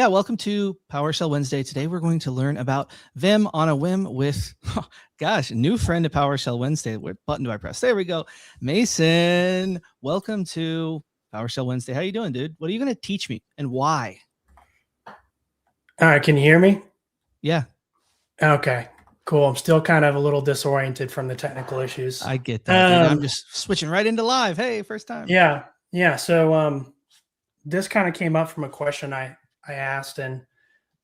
Yeah, welcome to PowerShell Wednesday. Today we're going to learn about Vim on a whim with, new friend to PowerShell Wednesday. What button do I press? There we go. Mason, welcome to PowerShell Wednesday. How you doing, dude? What are you going to teach me and why? All right, can you hear me? Yeah. Okay, cool. I'm still kind of a little disoriented from the technical issues. I get that, dude. I'm just switching right into live. Hey, first time. Yeah. So this kind of came up from a question I asked, and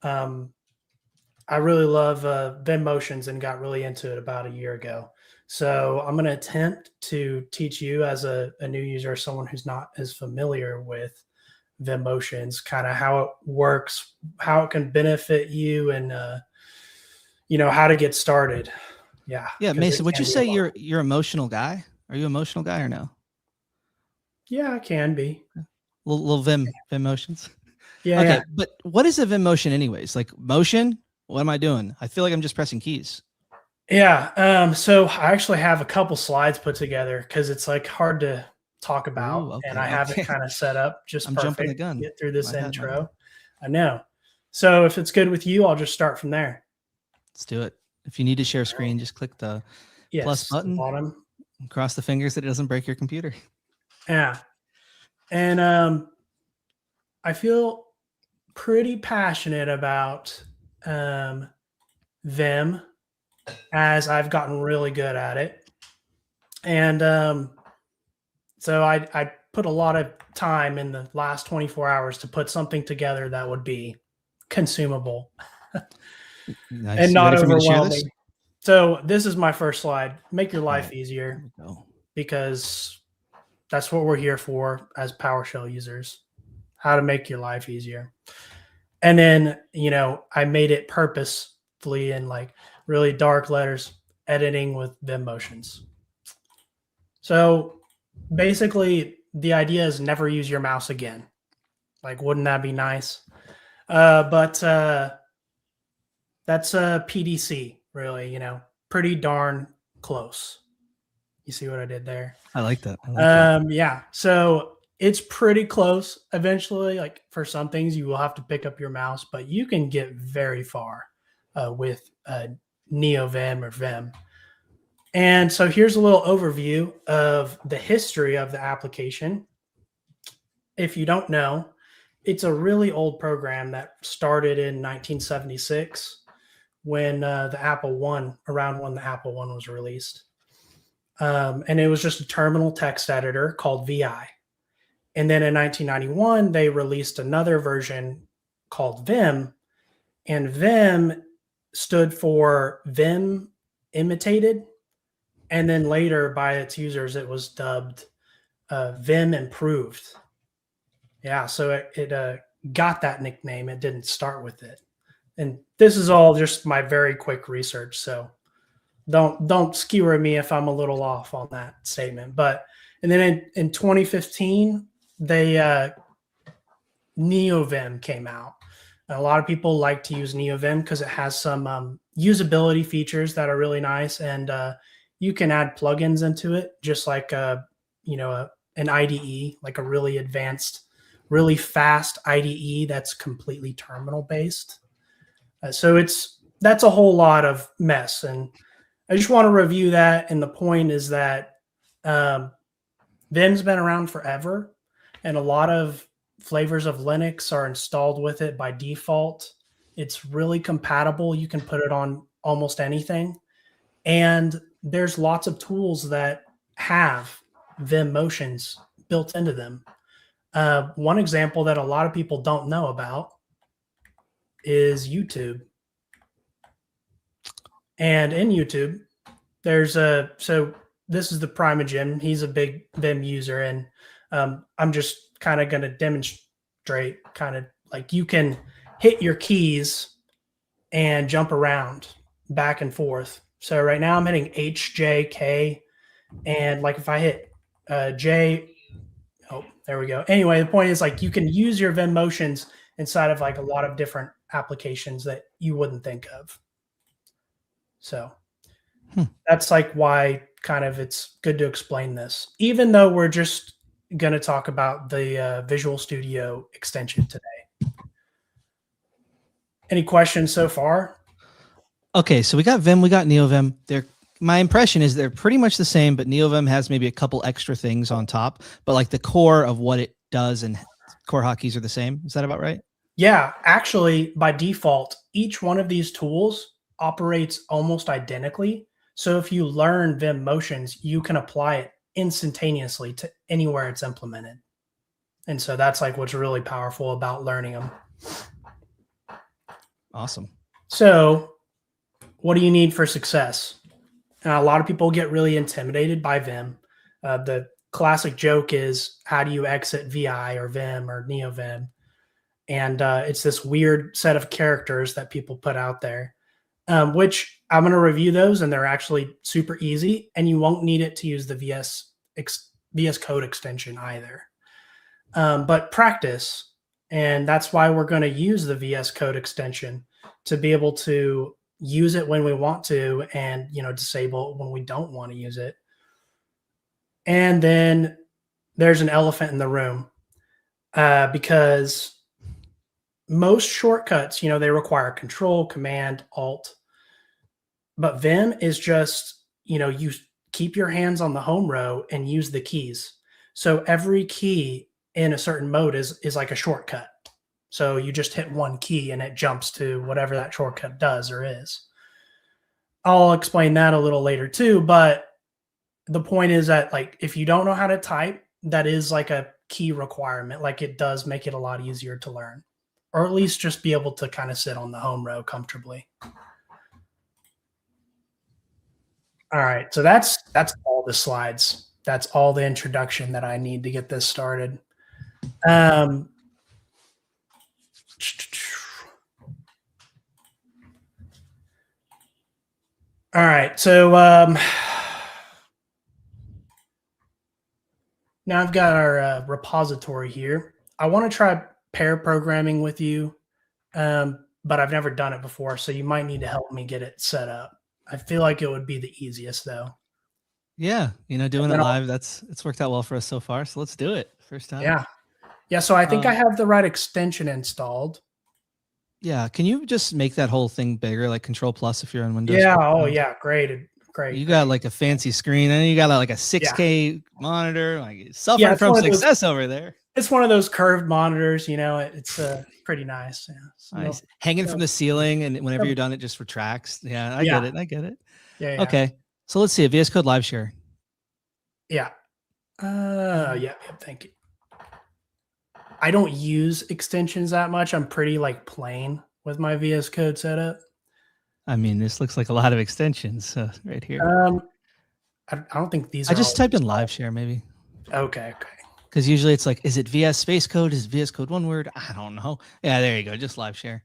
I really love Vim Motions and got really into it about a year ago. So I'm going to attempt to teach you as a new user, someone who's not as familiar with Vim Motions, kind of how it works, how it can benefit you, and how to get started. Yeah. Mason, would you say you're emotional guy? Are you emotional guy or no? Yeah, I can be. Little Vim motions. Yeah. Okay, Yeah. but what is a Vim motion anyways? Like motion? What am I doing? I feel like I'm just pressing keys. Yeah. So I actually have a couple slides put together because it's like hard to talk about. Ooh, okay, and I have it kind of set up just I'm perfect jumping the gun. to get through this My bad. intro. I know. So if it's good with you, I'll just start from there. Let's do it. If you need to share screen, just click the plus button. The bottom. Cross the fingers that it doesn't break your computer. Yeah. And I feel pretty passionate about Vim as I've gotten really good at it. And so I put a lot of time in the last 24 hours to put something together that would be consumable. Nice. And not overwhelming. So this is my first slide. Make your life easier, because that's what we're here for as PowerShell users, how to make your life easier. And then, I made it purposefully in like really dark letters, editing with Vim motions. So basically the idea is never use your mouse again. Like, wouldn't that be nice? But that's a PDC, really, pretty darn close. You see what I did there? I like that. Yeah. So it's pretty close. Eventually, like for some things, you will have to pick up your mouse, but you can get very far with NeoVim or Vim. And so here's a little overview of the history of the application. If you don't know, it's a really old program that started in 1976 when the Apple I, around when the Apple I was released. And it was just a terminal text editor called VI. And then in 1991, they released another version called Vim. And Vim stood for Vim Imitated. And then later, by its users, it was dubbed Vim Improved. Yeah, so it got that nickname. It didn't start with it. And this is all just my very quick research, so don't skewer me if I'm a little off on that statement. And then in 2015, they NeoVim came out. And a lot of people like to use NeoVim because it has some usability features that are really nice, and you can add plugins into it, just like an IDE, like a really advanced, really fast IDE that's completely terminal based. So that's a whole lot of mess, and I just want to review that. And the point is that Vim's been around forever, and a lot of flavors of Linux are installed with it by default. It's really compatible. You can put it on almost anything, and there's lots of tools that have Vim motions built into them. One example that a lot of people don't know about is YouTube. And in YouTube, so this is the Primogen. He's a big Vim user, and I'm just kind of going to demonstrate kind of like you can hit your keys and jump around back and forth. So right now I'm hitting H, J, K, and like if I hit J, oh, there we go. Anyway, the point is like you can use your Vim motions inside of like a lot of different applications that you wouldn't think of. So that's like why kind of it's good to explain this, even though we're just going to talk about the Visual Studio extension today. Any questions so far? Okay, so we got Vim, we got NeoVim. My impression is they're pretty much the same, but NeoVim has maybe a couple extra things on top, but like the core of what it does and core hotkeys are the same. Is that about right? Yeah, actually, by default, each one of these tools operates almost identically. So if you learn Vim motions, you can apply it instantaneously to anywhere it's implemented. And so that's like what's really powerful about learning them. Awesome. So, what do you need for success? A lot of people get really intimidated by Vim. The classic joke is, how do you exit VI or Vim or NeoVim? And it's this weird set of characters that people put out there, which I'm going to review those, and they're actually super easy, and you won't need it to use the VS Code extension either. But practice, and that's why we're going to use the VS Code extension to be able to use it when we want to, and disable it when we don't want to use it. And then there's an elephant in the room, because most shortcuts, they require Control, Command, Alt, but Vim is just, you keep your hands on the home row and use the keys. So every key in a certain mode is like a shortcut. So you just hit one key and it jumps to whatever that shortcut does or is. I'll explain that a little later too, but the point is that, like, if you don't know how to type, that is like a key requirement. Like, it does make it a lot easier to learn, or at least just be able to kind of sit on the home row comfortably. All right, so that's all the slides. That's all the introduction that I need to get this started. All right, so now I've got our repository here. I want to try pair programming with you, but I've never done it before, so you might need to help me get it set up. I feel like it would be the easiest, though. Yeah, doing it live, it's worked out well for us so far. So let's do it. First time. Yeah. So I think I have the right extension installed. Yeah. Can you just make that whole thing bigger, like Control Plus if you're on Windows? Yeah. Oh, yeah. Great. You got like a fancy screen, and you got like a 6K monitor, like suffering from success over there. It's one of those curved monitors, it's pretty nice. Yeah. So, nice. Hanging from the ceiling, and whenever you're done, it just retracts. Yeah, I get it. Yeah. Okay. So let's see a VS Code Live Share. Yeah. Yeah. Thank you. I don't use extensions that much. I'm pretty plain with my VS Code setup. I mean, this looks like a lot of extensions right here. I don't think these. I just typed in Live Share, maybe. Okay. Because usually it's like, is it VS space code? Is VS Code one word? I don't know. Yeah, there you go. Just Live Share.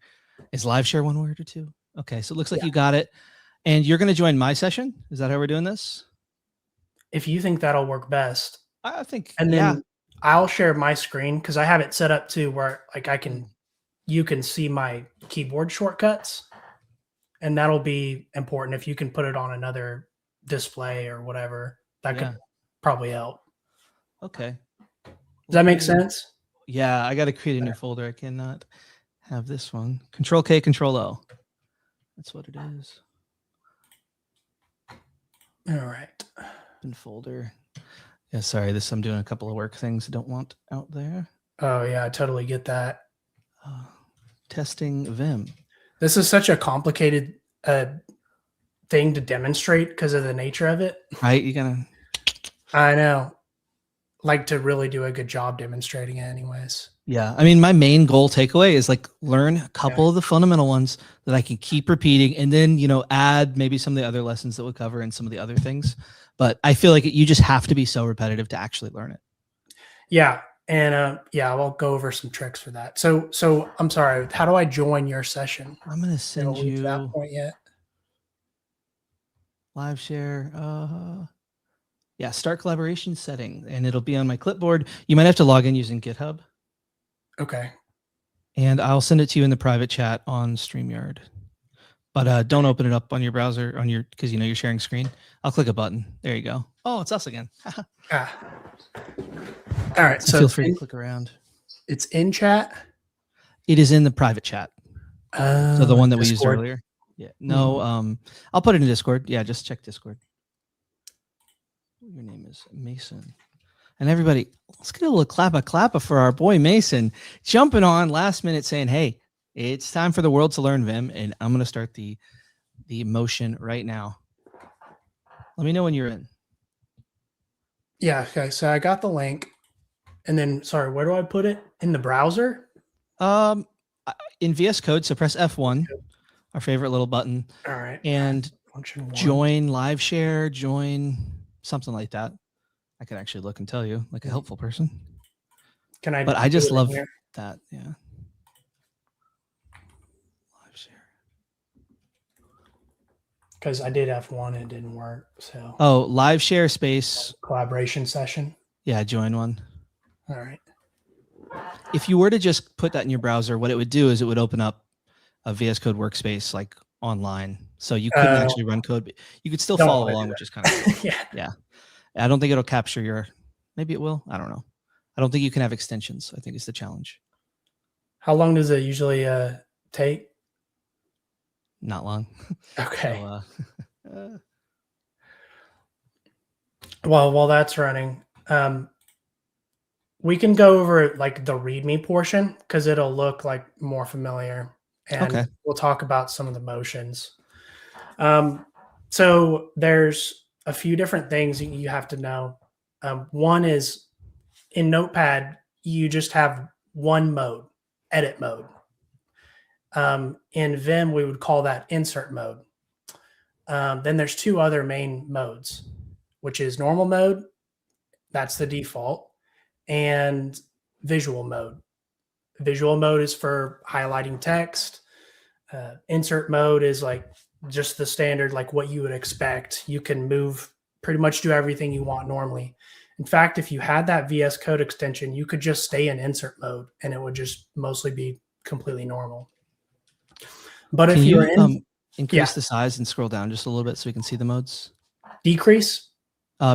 Is Live Share one word or two? Okay, so it looks like you got it. And you're going to join my session? Is that how we're doing this? If you think that'll work best. I think, and then I'll share my screen, because I have it set up too where you can see my keyboard shortcuts, and that'll be important. If you can put it on another display or whatever, that could probably help. Okay. Does that make sense? Yeah, I got to create a new folder. I cannot have this one. Control K, Control O. That's what it is. All right. In folder. Yeah, sorry. I'm doing a couple of work things I don't want out there. Oh, yeah, I totally get that. Testing Vim. This is such a complicated thing to demonstrate because of the nature of it. Right? You gotta. I know. Like to really do a good job demonstrating it anyways. Yeah. I mean, my main goal takeaway is learn a couple of the fundamental ones that I can keep repeating, and then, add maybe some of the other lessons that we'll cover and some of the other things. But I feel like you just have to be so repetitive to actually learn it. Yeah. And I'll go over some tricks for that. So I'm sorry. How do I join your session? I'm going to send you to that point yet. Live share. Start collaboration setting, and it'll be on my clipboard. You might have to log in using GitHub. Okay. And I'll send it to you in the private chat on StreamYard. But don't open it up on your browser because you're sharing screen. I'll click a button. There you go. Oh, it's us again. All right. So feel free to click around. It's in chat. It is in the private chat. So the one that we used Discord. earlier. Yeah. No. I'll put it in Discord. Yeah, just check Discord. Your name is Mason. And everybody, let's get a little clappa for our boy Mason, jumping on last minute saying, "Hey, it's time for the world to learn Vim," and I'm gonna start the motion right now. Let me know when you're in. Yeah. Okay. So I got the link, and then sorry, where do I put it in the browser? In VS Code, so press F1, our favorite little button. All right. And Function 1. join live share, join something like that. I can actually look and tell you, like a helpful person. Can I? But I just love that. Yeah. Live share. Because I did F1, it didn't work. So. Oh, live share space collaboration session. Yeah, join one. All right. If you were to just put that in your browser, what it would do is it would open up a VS Code workspace like online. So you couldn't actually run code, but you could still follow along, which is kind of cool. Yeah. I don't think it'll capture your, maybe it will. I don't know. I don't think you can have extensions. I think it's the challenge. How long does it usually take? Not long. Okay. So, well, while that's running, we can go over like the README portion because it'll look like more familiar, and we'll talk about some of the motions. So there's a few different things you have to know. One is in Notepad, you just have one mode, edit mode. In Vim, we would call that insert mode. Then there's two other main modes, which is normal mode, that's the default, and visual mode. Visual mode is for highlighting text. Insert mode is like just the standard, like what you would expect. You can move, pretty much do everything you want normally. In fact, if you had that VS Code extension, you could just stay in insert mode and it would just mostly be completely normal. But if you're in, increase the size and scroll down just a little bit so we can see the modes. Decrease?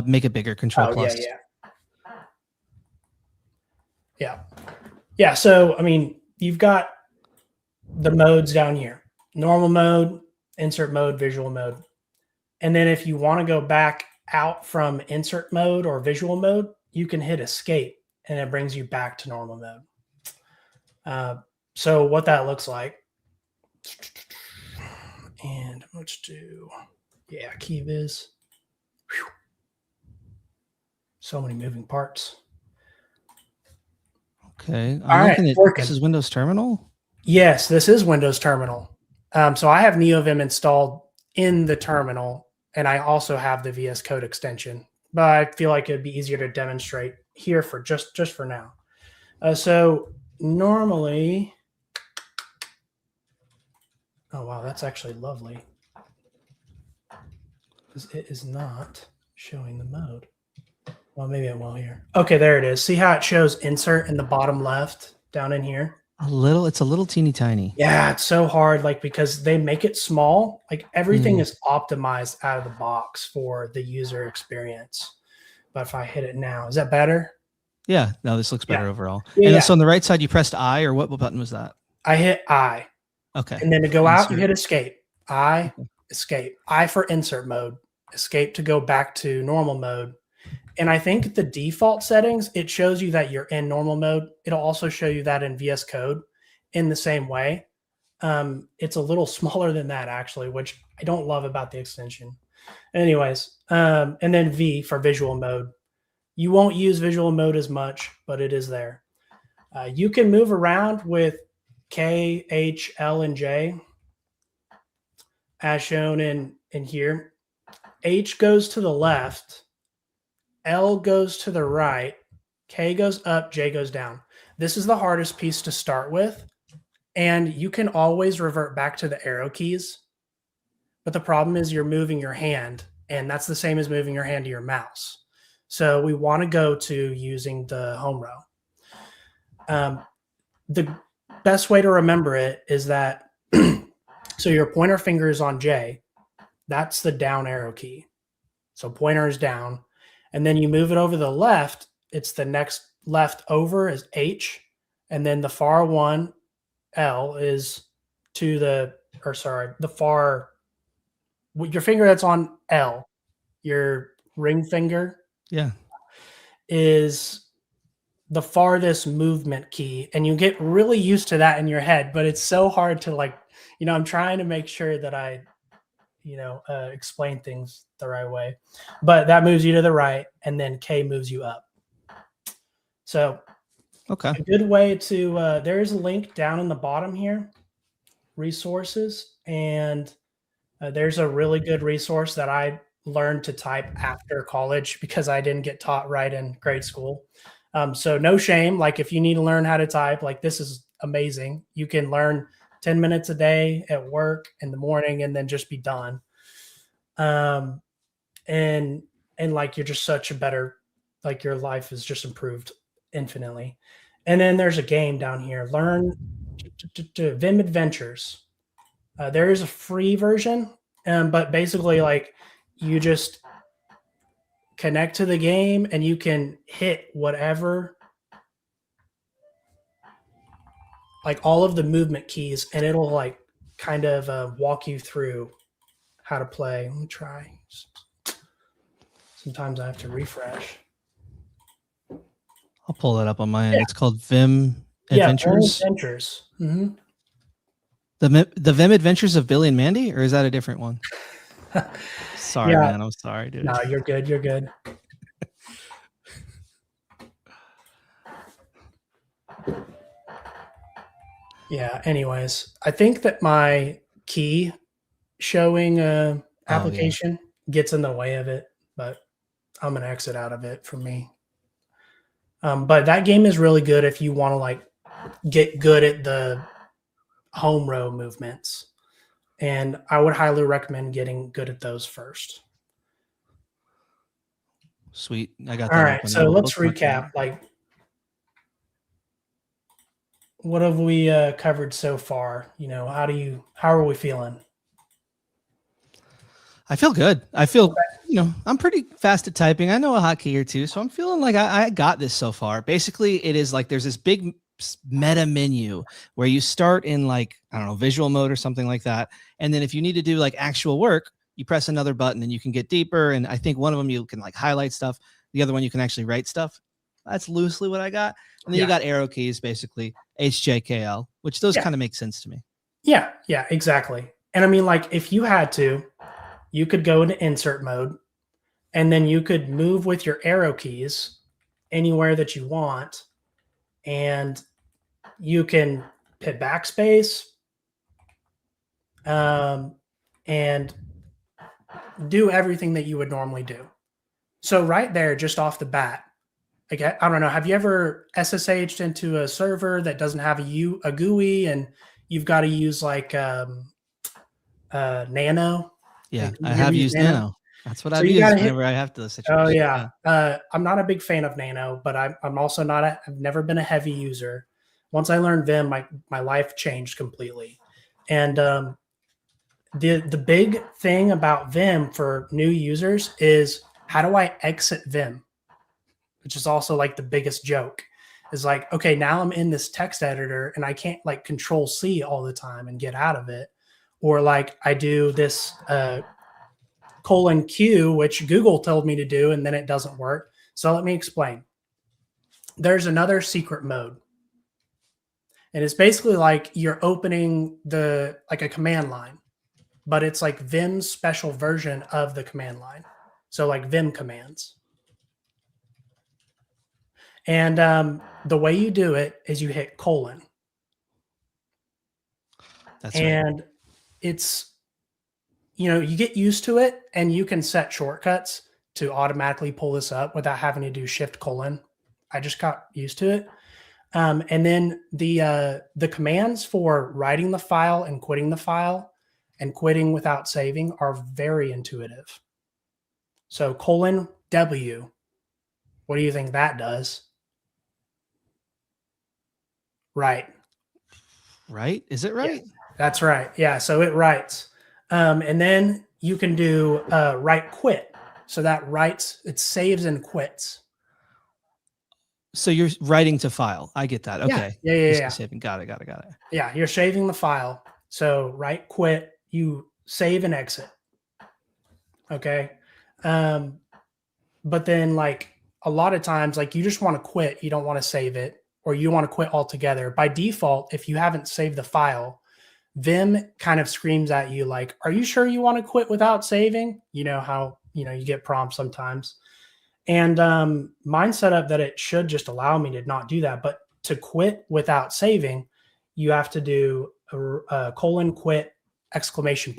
Make it bigger, Control plus. Yeah. So, I mean, you've got the modes down here, normal mode, insert mode, visual mode. And then if you want to go back out from insert mode or visual mode, you can hit escape and it brings you back to normal mode. So what that looks like, and let's do, key viz. Whew. So many moving parts. Okay. All right. This is Windows Terminal? Yes, this is Windows Terminal. So I have NeoVim installed in the terminal, and I also have the VS Code extension. But I feel like it'd be easier to demonstrate here for just for now. So normally, oh wow, that's actually lovely. It is not showing the mode. Well, maybe it will here. Okay, there it is. See how it shows insert in the bottom left down in here? It's a little teeny tiny. Yeah, it's so hard, like, because they make it small. Like everything is optimized out of the box for the user experience. But if I hit it now, is that better? Yeah, no, this looks better overall. And so on the right side, you pressed I, or what button was that? I hit I. Okay. And then to go out, you hit escape. I, escape. I for insert mode. Escape to go back to normal mode. And I think the default settings, it shows you that you're in normal mode. It'll also show you that in VS Code in the same way. It's a little smaller than that, actually, which I don't love about the extension. Anyways, and then V for visual mode. You won't use visual mode as much, but it is there. You can move around with K, H, L, and J as shown in here. H goes to the left. L goes to the right, K goes up, J goes down. This is the hardest piece to start with, and you can always revert back to the arrow keys, but the problem is you're moving your hand, and that's the same as moving your hand to your mouse. So we want to go to using the home row. The best way to remember it is that, so your pointer finger is on J, that's the down arrow key. So pointer is down. And then you move it over the left, it's the next left over is H, and then the far one, L, is to the far, your finger that's on L, your ring finger Yeah. is the farthest movement key, and you get really used to that in your head, but it's so hard to like, I'm trying to make sure that I, explain things the right way, but that moves you to the right, and then K moves you up. So Okay. a good way to, there's a link down in the bottom here, resources, and there's a really good resource that I learned to type after college because I didn't get taught right in grade school. So no shame. Like if you need to learn how to type, like this is amazing. You can learn 10 minutes a day at work in the morning and then just be done. Um, and like you're just such a better, like your life is just improved infinitely. And then there's a game down here. Learn Vim Adventures. There is a free version, but basically, like you just connect to the game and you can hit whatever, like all of the movement keys, and it'll like kind of walk you through how to play. Let me try. Sometimes I have to refresh. I'll pull that up on my end. Yeah. It's called Vim Yeah, Adventures. Vim Adventures. Mm-hmm. The Vim Adventures of Billy and Mandy, or is that a different one? Sorry, Yeah. man. I'm sorry, dude. No, you're good. You're good. Yeah. Anyways, I think that my key showing application gets in the way of it, but I'm gonna exit out of it for me. But that game is really good if you want to like get good at the home row movements, and I would highly recommend getting good at those first. Sweet. I got All that right, open. so let's recap. Like, what have we covered so far? How are we feeling? I feel good. I feel, I'm pretty fast at typing. I know a hotkey or two, so I'm feeling like I got this so far. Basically, it is like there's this big meta menu where you start in like, I don't know, visual mode or something like that. And then if you need to do like actual work, you press another button and you can get deeper. And I think one of them you can like highlight stuff. The other one you can actually write stuff. That's loosely what I got. And then you got arrow keys, basically HJKL, which those kind of make sense to me. Yeah, exactly. And I mean, like if you had to, you could go into insert mode, and then you could move with your arrow keys anywhere that you want, and you can hit backspace and do everything that you would normally do. So right there, just off the bat, like I don't know, have you ever SSH'd into a server that doesn't have a GUI and you've got to use like Nano? Yeah, I have used Nano. That's what I've used whenever I have to. Oh yeah. I'm not a big fan of Nano, but I'm also not. I've never been a heavy user. Once I learned Vim, my life changed completely. And the big thing about Vim for new users is how do I exit Vim, which is also like the biggest joke. Is like, okay, now I'm in this text editor and I can't like Control C all the time and get out of it, or like I do this. :Q, which Google told me to do, and then it doesn't work. So let me explain. There's another secret mode. And it's basically like you're opening like a command line, but it's like Vim's special version of the command line. So like Vim commands. And the way you do it is you hit : That's and right. it's, you get used to it and you can set shortcuts to automatically pull this up without having to do Shift : I just got used to it. And then the commands for writing the file and quitting the file and quitting without saving are very intuitive. So : W, what do you think that does? Right. Right? Is it right? Yeah, that's right. Yeah. So it writes. And then you can do write quit. So that writes, it saves and quits. So you're writing to file. I get that. Okay. Yeah. Saving. Got it. Yeah. You're saving the file. So right quit, you save and exit. Okay. But then like a lot of times, like you just want to quit, you don't want to save it, or you want to quit altogether. By default, if you haven't saved the file, Vim kind of screams at you like, "Are you sure you want to quit without saving?" You know how you get prompts sometimes, and mine's set up that it should just allow me to not do that. But to quit without saving, you have to do a colon quit exclamation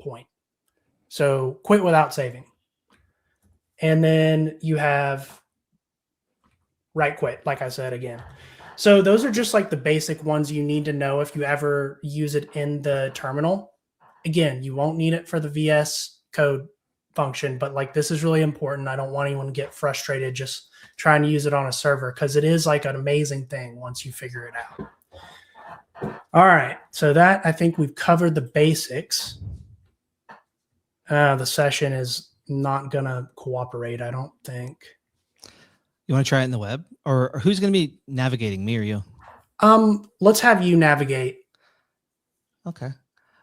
point. So quit without saving, and then you have right quit, like I said again. So those are just like the basic ones you need to know if you ever use it in the terminal. Again, you won't need it for the VS Code function, but like this is really important. I don't want anyone to get frustrated just trying to use it on a server because it is like an amazing thing once you figure it out. All right, so that I think we've covered the basics. The session is not gonna cooperate, I don't think. You want to try it in the web, or who's going to be navigating, me or you? Let's have you navigate. Okay.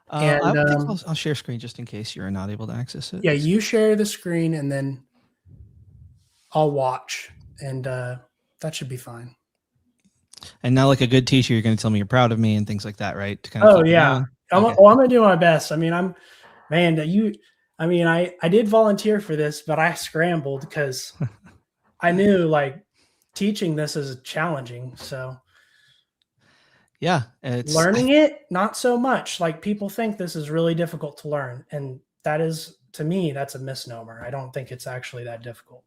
And I think I'll share screen just in case you're not able to access it. yeah, you share the screen and then I'll watch, and that should be fine. And now, like a good teacher, you're going to tell me you're proud of me and things like that, right? To kind of Oh yeah, I'm gonna do my best. I mean, I did volunteer for this, but I scrambled because I knew like teaching this is challenging. So yeah, learning it, not so much. Like people think this is really difficult to learn, and that is, to me, that's a misnomer. I don't think it's actually that difficult.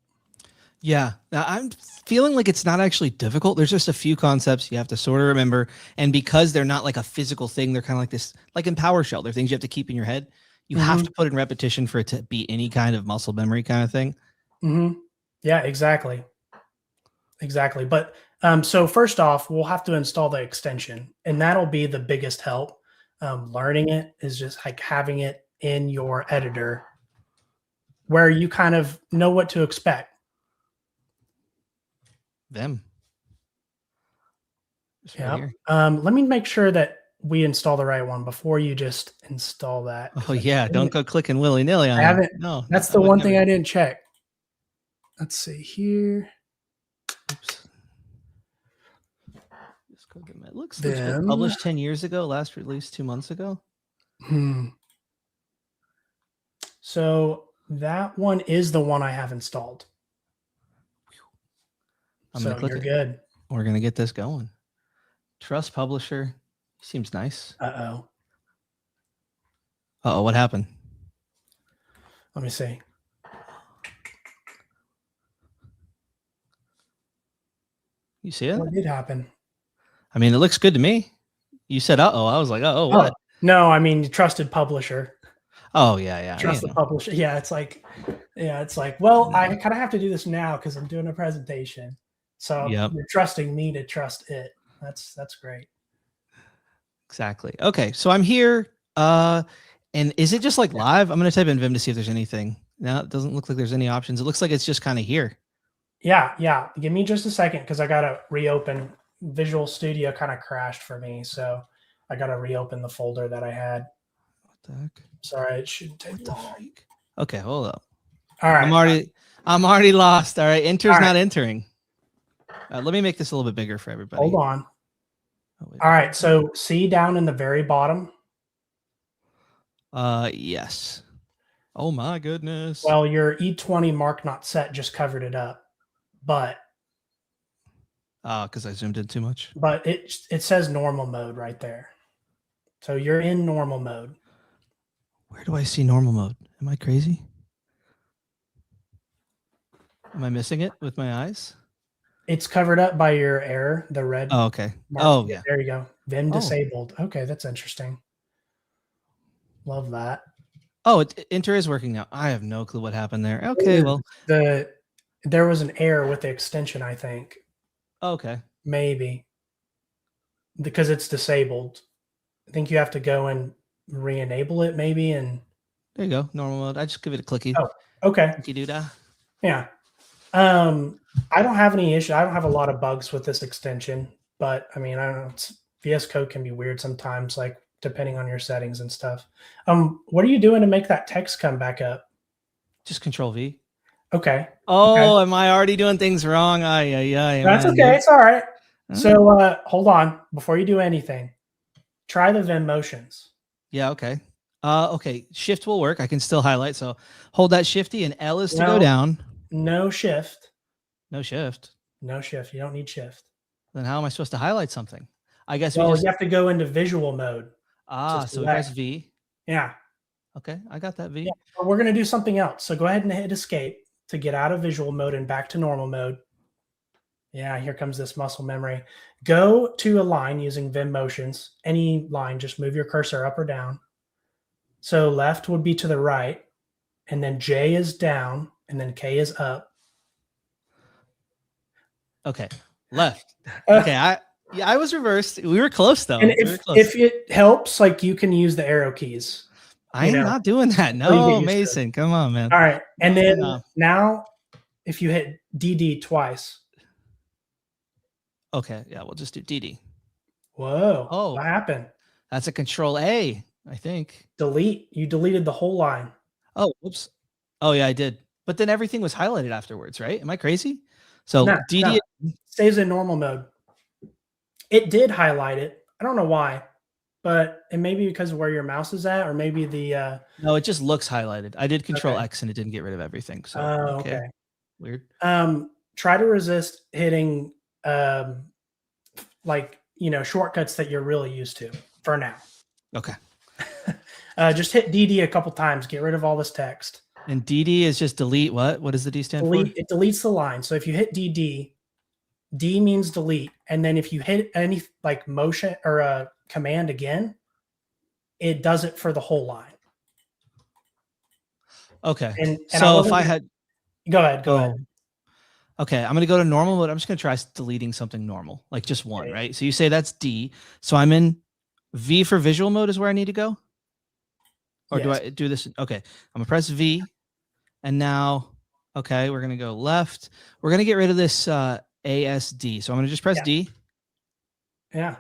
Yeah, I'm feeling like it's not actually difficult. There's just a few concepts you have to sort of remember. And because they're not like a physical thing, they're kind of like this, like in PowerShell, they're things you have to keep in your head. You have to put in repetition for it to be any kind of muscle memory kind of thing. Yeah, exactly. Exactly. But so first off, we'll have to install the extension, and that'll be the biggest help. Learning it is just like having it in your editor where you kind of know what to expect. Vim. Yeah. Let me make sure that we install the right one before you just install that. Oh yeah, don't go clicking willy-nilly on it. I haven't. No, that's the one thing I didn't check. Let's see here. Oops. It looks legit. Published 10 years ago, last released 2 months ago. So that one is the one I have installed. I'm gonna click you're good. We're gonna get this going. Trust publisher. Seems nice. Uh-oh. Uh-oh, what happened? Let me see. You see it? What did happen? I mean, it looks good to me. You said uh-oh. I was like, uh-oh, what? No, I mean trusted publisher. Oh, yeah. Trusted publisher. Yeah, it's like, well, I kind of have to do this now because I'm doing a presentation. So you're trusting me to trust it. That's great. Exactly. Okay, so I'm here. And is it just like live? I'm gonna type in Vim to see if there's anything. No, it doesn't look like there's any options. It looks like it's just kind of here. Yeah. Give me just a second because I gotta reopen. Visual Studio kind of crashed for me, so I gotta reopen the folder that I had. What the heck? Sorry, it shouldn't take long. Okay, hold up. All right. I'm already lost. All right, enter's not entering. Let me make this a little bit bigger for everybody. Hold on. All right, so see down in the very bottom? Yes. Oh my goodness. Well, your E20 mark not set just covered it up, but because I zoomed in too much. But it says normal mode right there. So you're in normal mode. Where do I see normal mode? Am I crazy? Am I missing it with my eyes? It's covered up by your error, the red. Oh, okay. Mark. Oh, yeah. There you go. Vim disabled. Okay, that's interesting. Love that. Oh, enter is working now. I have no clue what happened there. Okay, well. There was an error with the extension, I think. Okay. Maybe. Because it's disabled. I think you have to go and re-enable it maybe, and there you go. Normal mode. I just give it a clicky. Oh, okay. Clicky doo-dah. Yeah. I don't have any issue. I don't have a lot of bugs with this extension, but I mean, I don't know. VS Code can be weird sometimes, like depending on your settings and stuff. What are you doing to make that text come back up? Just Control V. Okay. Okay. Oh, am I already doing things wrong? Ay, That's man. okay. It's all right. Uh, So hold on. Before you do anything, try the Vim motions. yeah, okay. Okay, shift will work. I can still highlight. So hold that shifty and L is to go No, down. no shift. No shift. No shift. You don't need shift. Then how am I supposed to highlight something? I guess we Well, just you have to go into visual mode to so we press select. V. Yeah. Okay, I got that V. Yeah. But we're going to do something else. So go ahead and hit escape to get out of visual mode and back to normal mode. Yeah, here comes this muscle memory. Go to a line using Vim motions. Any line, just move your cursor up or down. So left would be to the right, and then J is down, and then K is up. Okay, left. Okay, I was reversed. We were close though. And We were close. if it helps, like you can use the arrow keys. I'm not doing that. until you get No, used to it. Mason, come on, man. All right, and No, then no. now, if you hit DD twice. Okay, yeah, we'll just do DD. Whoa! Oh. What happened? That's a Control A, I think. Delete. You deleted the whole line. Oh, whoops. Oh yeah, I did. But then everything was highlighted afterwards, right? Am I crazy? So No, DD stays in normal mode. It did highlight it. I don't know why, but it may be because of where your mouse is at, or maybe the no, it just looks highlighted. I did Control Okay. X and it didn't get rid of everything. So okay. Weird. Try to resist hitting like shortcuts that you're really used to for now. Okay. Just hit DD a couple times. Get rid of all this text. And DD is just delete what? What does the D stand Delete. for? It deletes the line. So if you hit DD, D means delete, and then if you hit any like motion or a command again, it does it for the whole line. Okay. And so if I had go ahead. Okay, I'm gonna go to normal mode. I'm just gonna try deleting something normal, like just one, okay. Right? So you say that's D. So I'm in V for visual mode is where I need to go? Or yes. Do I do this? Okay, I'm gonna press V, and now, okay, we're gonna go left. We're gonna get rid of this ASD. So I'm gonna just press D. Yeah.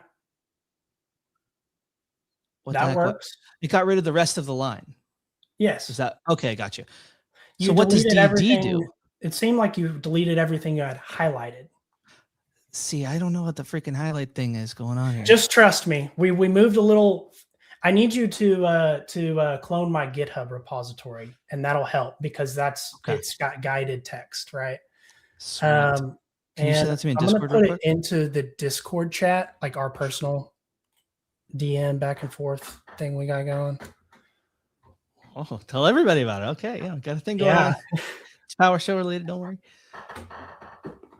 What that works. It got rid of the rest of the line. Yes. Is that okay? Gotcha. So what does DD do? It seemed like you deleted everything you had highlighted. See, I don't know what the freaking highlight thing is going on here. Just trust me. We moved a little. I need you to clone my GitHub repository, and that'll help because it's got guided text, right? Sweet. Can you send that to me in Discord? I'm gonna put it into the Discord chat, like our personal DM back and forth thing we got going. Oh, tell everybody about it. Okay, yeah, got a thing going on. It's PowerShell related. Don't worry.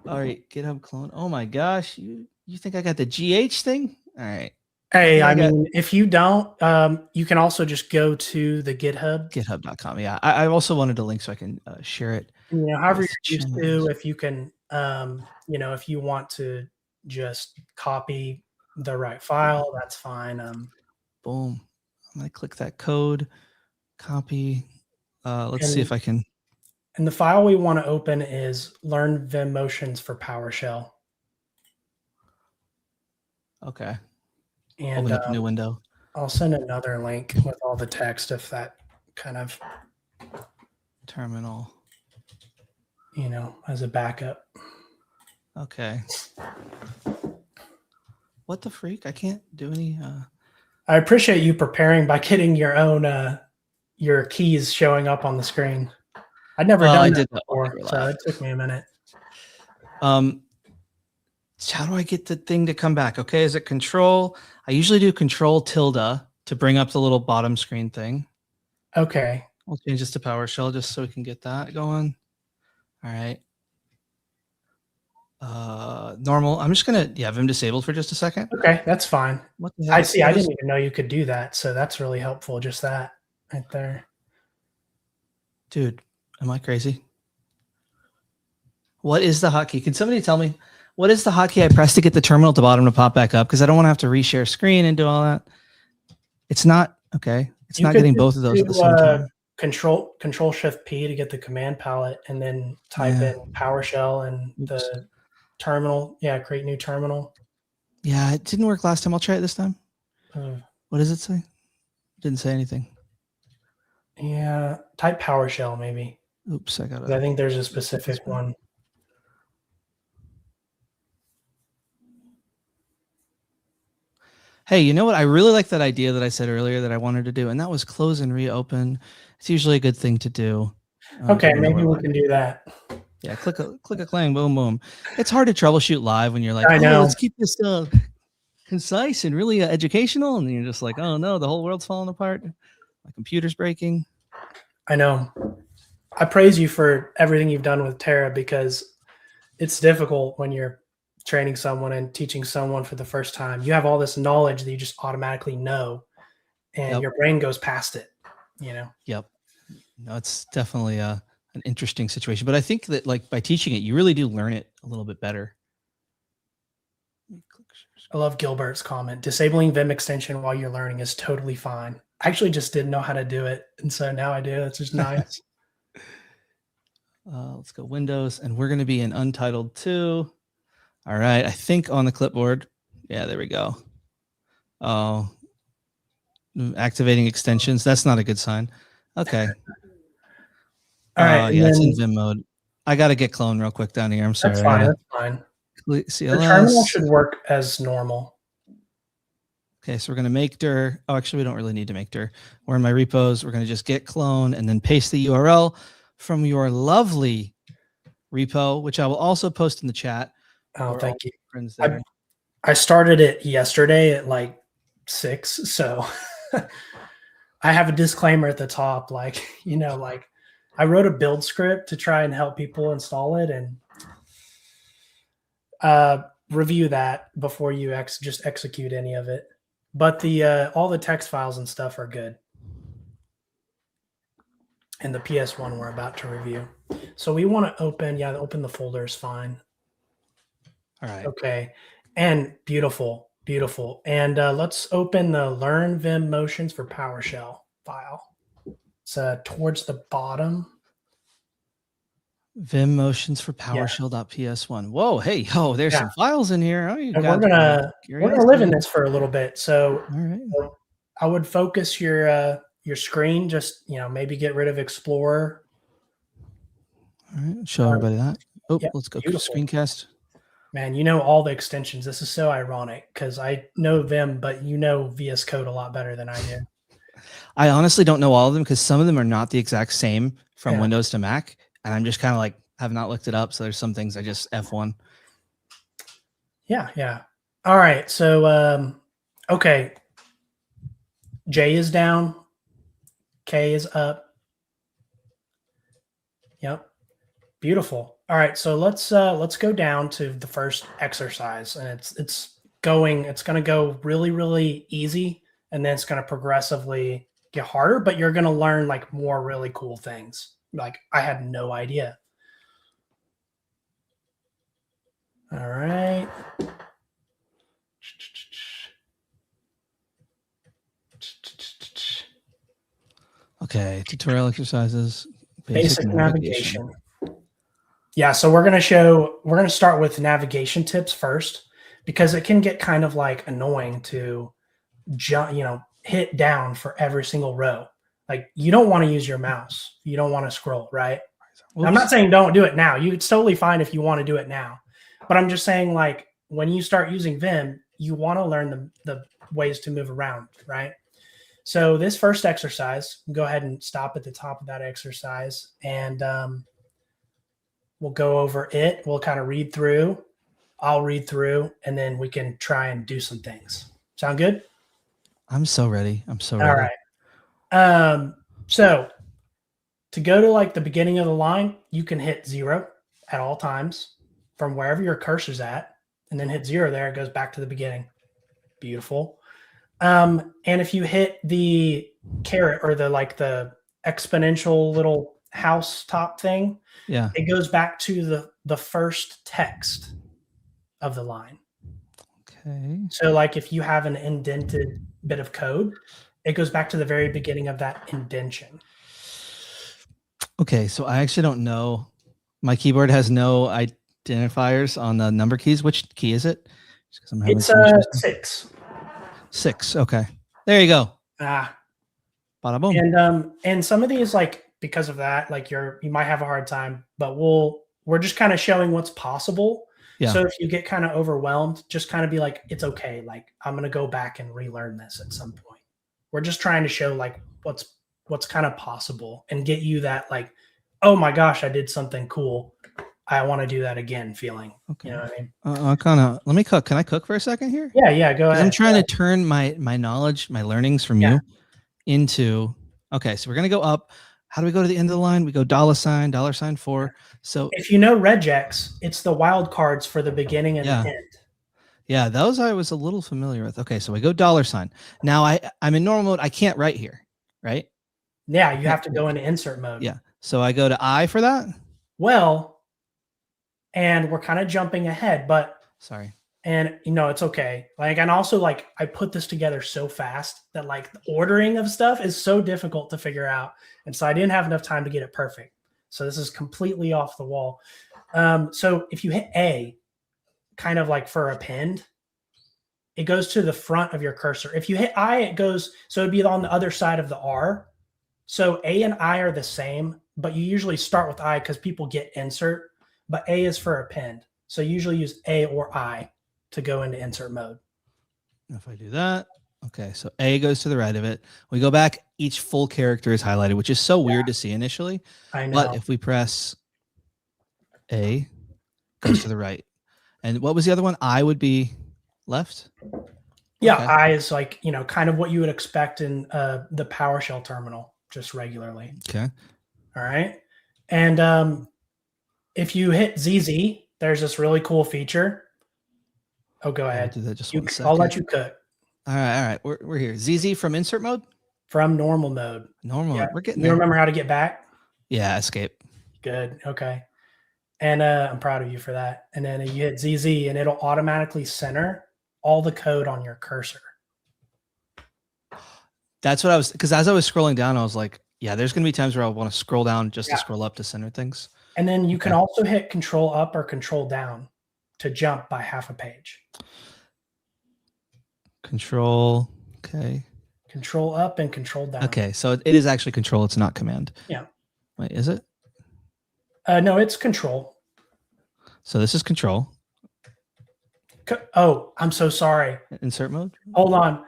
All right, GitHub clone. Oh my gosh, you think I got the GH thing? All right. Hey, I mean, if you don't, you can also just go to the GitHub. GitHub.com. Yeah, I also wanted a link so I can share it. However you're used to. If you can, if you want to just copy the right file, that's fine. Boom. I'm gonna click that code, copy. Let's see if I can. And the file we want to open is learn Vim motions for PowerShell. Okay. And open up a new window. I'll send another link with all the text if that kind of terminal, as a backup. Okay. What the freak? I can't do any. I appreciate you preparing by getting your own your keys showing up on the screen. I'd never done that before, so it took me a minute. How do I get the thing to come back? Okay, is it control? I usually do control tilde to bring up the little bottom screen thing. Okay. I'll change this to PowerShell just so we can get that going. All right. Normal. I'm just gonna Vim disabled for just a second. Okay, that's fine. I see. I didn't even know you could do that, so that's really helpful. Just that right there. Dude, am I crazy? What is the hotkey? Can somebody tell me what is the hotkey I press to get the terminal at the bottom to pop back up? Because I don't want to have to reshare screen and do all that. It's not okay. It's not getting both of those at the same time. Control Shift P to get the command palette, and then type in PowerShell and the terminal. Yeah, create new terminal. Yeah, it didn't work last time. I'll try it this time. Uh, What does it say? Didn't say anything. yeah, type PowerShell maybe. Oops, I I think there's a specific one. Hey, you know what? I really like that idea that I said earlier that I wanted to do, and that was close and reopen. It's usually a good thing to do. Okay, maybe we can do that. Yeah, click a clang, boom, boom. It's hard to troubleshoot live when you're like, I oh, know. let's keep this concise and really educational, and you're just like, oh no, the whole world's falling apart. My computer's breaking. I know. I praise you for everything you've done with Terra because it's difficult when you're training someone and teaching someone for the first time. You have all this knowledge that you just automatically know, and your brain goes past it. You know. Yep. No, it's definitely an interesting situation, but I think that like by teaching it, you really do learn it a little bit better. I love Gilbert's comment. Disabling Vim extension while you're learning is totally fine. I actually just didn't know how to do it, and so now I do. It's just nice. Let's go Windows, and we're going to be in Untitled 2. All right, I think on the clipboard. Yeah, there we go. Oh, activating extensions. That's not a good sign. Okay. All right. Yeah, it's in Vim mode. I got to get clone real quick down here. I'm sorry. That's fine. That's fine. CLS. The terminal should work as normal. Okay, so we're going to make dir. Oh, actually, we don't really need to make dir. We're in my repos. We're going to just git clone and then paste the URL from your lovely repo, which I will also post in the chat. Oh, thank you. Friends there. I started it yesterday at like 6, so I have a disclaimer at the top, like, you know, like I wrote a build script to try and help people install it, and review that before you just execute any of it. But the all the text files and stuff are good. And the PS1 we're about to review. So we want to open the folder is fine. All right. Okay. And beautiful. And let's open the Learn Vim Motions for PowerShell file. It's towards the bottom. Vim motions for PowerShell.ps1. Whoa, hey, there's some files in here. And we're gonna live in this for a little bit. So all right. I would focus your screen. Just maybe get rid of Explorer. All right, show everybody that. Oh, let's go screencast. Man, you know all the extensions. This is so ironic because I know Vim, but you know VS Code a lot better than I do. I honestly don't know all of them because some of them are not the exact same from Windows to Mac. And I'm just kind of like, have not looked it up. So there's some things I just F1. Yeah. All right. So, okay. J is down. K is up. Yep. Beautiful. All right. So let's go down to the first exercise, and it's going to go really, really easy. And then it's going to progressively get harder, but you're going to learn like more really cool things. Like I had no idea. All right. Okay, tutorial exercises. Basic navigation. Yeah, so we're going to start with navigation tips first because it can get kind of like annoying to hit down for every single row. Like you don't want to use your mouse. You don't want to scroll, right? I'm not saying don't do it now. It's totally fine if you want to do it now. But I'm just saying like when you start using Vim, you want to learn the ways to move around, right? So this first exercise, go ahead and stop at the top of that exercise and we'll go over it. We'll kind of read through. I'll read through and then we can try and do some things. Sound good? I'm so ready. All right. So to go to like the beginning of the line, you can hit 0 at all times from wherever your cursor's at, and then hit 0 there. It goes back to the beginning. Beautiful. And if you hit the caret or the exponential little house top thing, it goes back to the first text of the line. Okay. So like if you have an indented bit of code, it goes back to the very beginning of that indentation. Okay, so I actually don't know. My keyboard has no identifiers on the number keys. Which key is it? Because I'm having It's some issues. 6. 6. Okay. There you go. Ah. Bada boom. And some of these, like, because of that, like you might have a hard time, but we're just kind of showing what's possible. Yeah. So if you get kind of overwhelmed, just kind of be like, it's okay. Like, I'm gonna go back and relearn this at some point. We're just trying to show like what's kind of possible and get you that like, oh my gosh, I did something cool. I want to do that again feeling. Okay. You know what I mean? Kind of. Let me cook. Can I cook for a second here? Yeah, go ahead. I'm trying to turn my knowledge, my learnings from you into. Okay, so we're gonna go up. How do we go to the end of the line? We go $4. So if you know regex, it's the wild cards for the beginning and the end. Yeah, those I was a little familiar with. Okay, so we go $. Now I'm in normal mode. I can't write here, right? Yeah, you have to go into insert mode. Yeah. So I go to I for that. Well, and we're kind of jumping ahead, but sorry. And it's okay. Like, and also like I put this together so fast that like the ordering of stuff is so difficult to figure out. And so I didn't have enough time to get it perfect. So this is completely off the wall. So if you hit A, kind of like for append, it goes to the front of your cursor. If you hit I, it goes, so it'd be on the other side of the R. So A and I are the same, but you usually start with I because people get insert, but A is for append. So you usually use A or I to go into insert mode. If I do that, okay, so A goes to the right of it. We go back, each full character is highlighted, which is so weird to see initially. I know. But if we press A, goes to the right. And what was the other one? I would be left? Yeah, okay. I is like, kind of what you would expect in the PowerShell terminal, just regularly. Okay. All right. And if you hit ZZ, there's this really cool feature. Oh, go ahead. I'll do that just I'll let you cook. All right. We're here. ZZ from insert mode? From normal mode. Normal mode. We're getting there. You remember how to get back? Yeah, escape. Good. Okay. And I'm proud of you for that. And then you hit ZZ and it'll automatically center all the code on your cursor. That's what I was, because as I was scrolling down, I was like, yeah, there's going to be times where I want to scroll down just to scroll up to center things. And then you can also hit Control up or Control down to jump by half a page. Control, okay. Control up and Control down. Okay, so it is actually Control. It's not Command. Yeah. Wait, is it? No, it's Control. So this is Control. Oh, I'm so sorry. Insert mode? Hold on.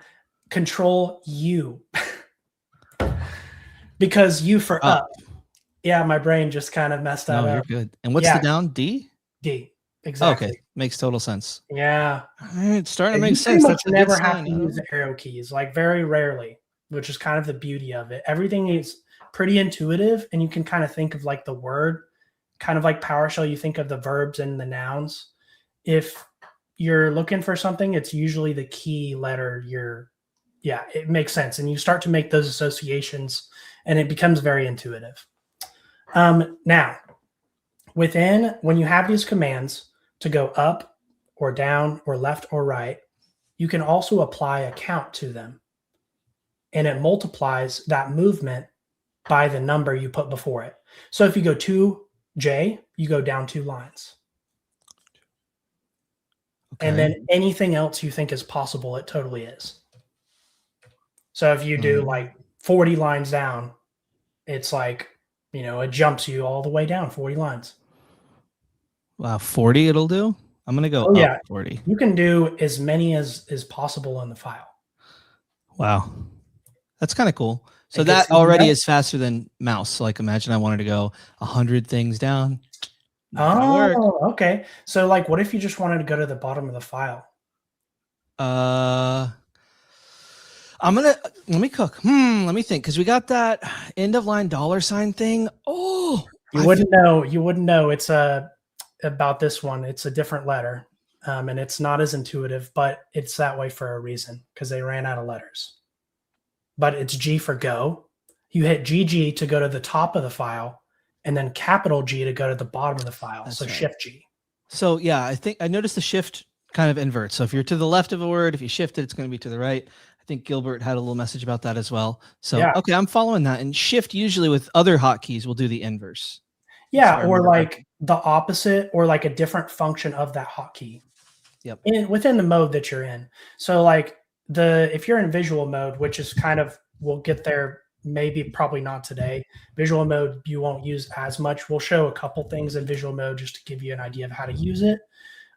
Control U. Because U for up. Yeah, my brain just kind of messed that up. You're good. And what's the down? D? D. Exactly. Okay. Makes total sense. Yeah. All right, it's starting to make sense. That's never have to use the arrow keys, like very rarely, which is kind of the beauty of it. Everything is pretty intuitive, and you can kind of think of like the word, kind of like PowerShell, you think of the verbs and the nouns. If you're looking for something, it's usually the key letter it makes sense. And you start to make those associations and it becomes very intuitive. Now, when you have these commands to go up or down or left or right, you can also apply a count to them. And it multiplies that movement by the number you put before it. So if you go 2J, you go down 2 lines. Okay. And then anything else you think is possible, it totally is. So if you do like 40 lines down, it's like, it jumps you all the way down 40 lines. Wow, 40 it'll do? I'm going to go up 40. You can do as many as is possible in the file. Wow. That's kind of cool. So that already is faster than mouse. So like imagine I wanted to go 100 things down. Oh, okay. So like what if you just wanted to go to the bottom of the file? Let me cook. Let me think. Cause we got that end of line $ thing. Oh, you wouldn't know. It's about this one. It's a different letter. And it's not as intuitive, but it's that way for a reason because they ran out of letters. But it's G for go. You hit GG to go to the top of the file and then capital G to go to the bottom of the file. That's so right. Shift G. So yeah, I noticed the shift kind of inverts. So if you're to the left of a word, if you shift it, it's going to be to the right. I think Gilbert had a little message about that as well. So, okay, I'm following that. And shift usually with other hotkeys will do the inverse. Yeah, or like the opposite or like a different function of that hotkey. Yep. within the mode that you're in. So like if you're in visual mode, which is kind of, we'll get there, maybe probably not today. Visual mode you won't use as much. We'll show a couple things in visual mode just to give you an idea of how to use it.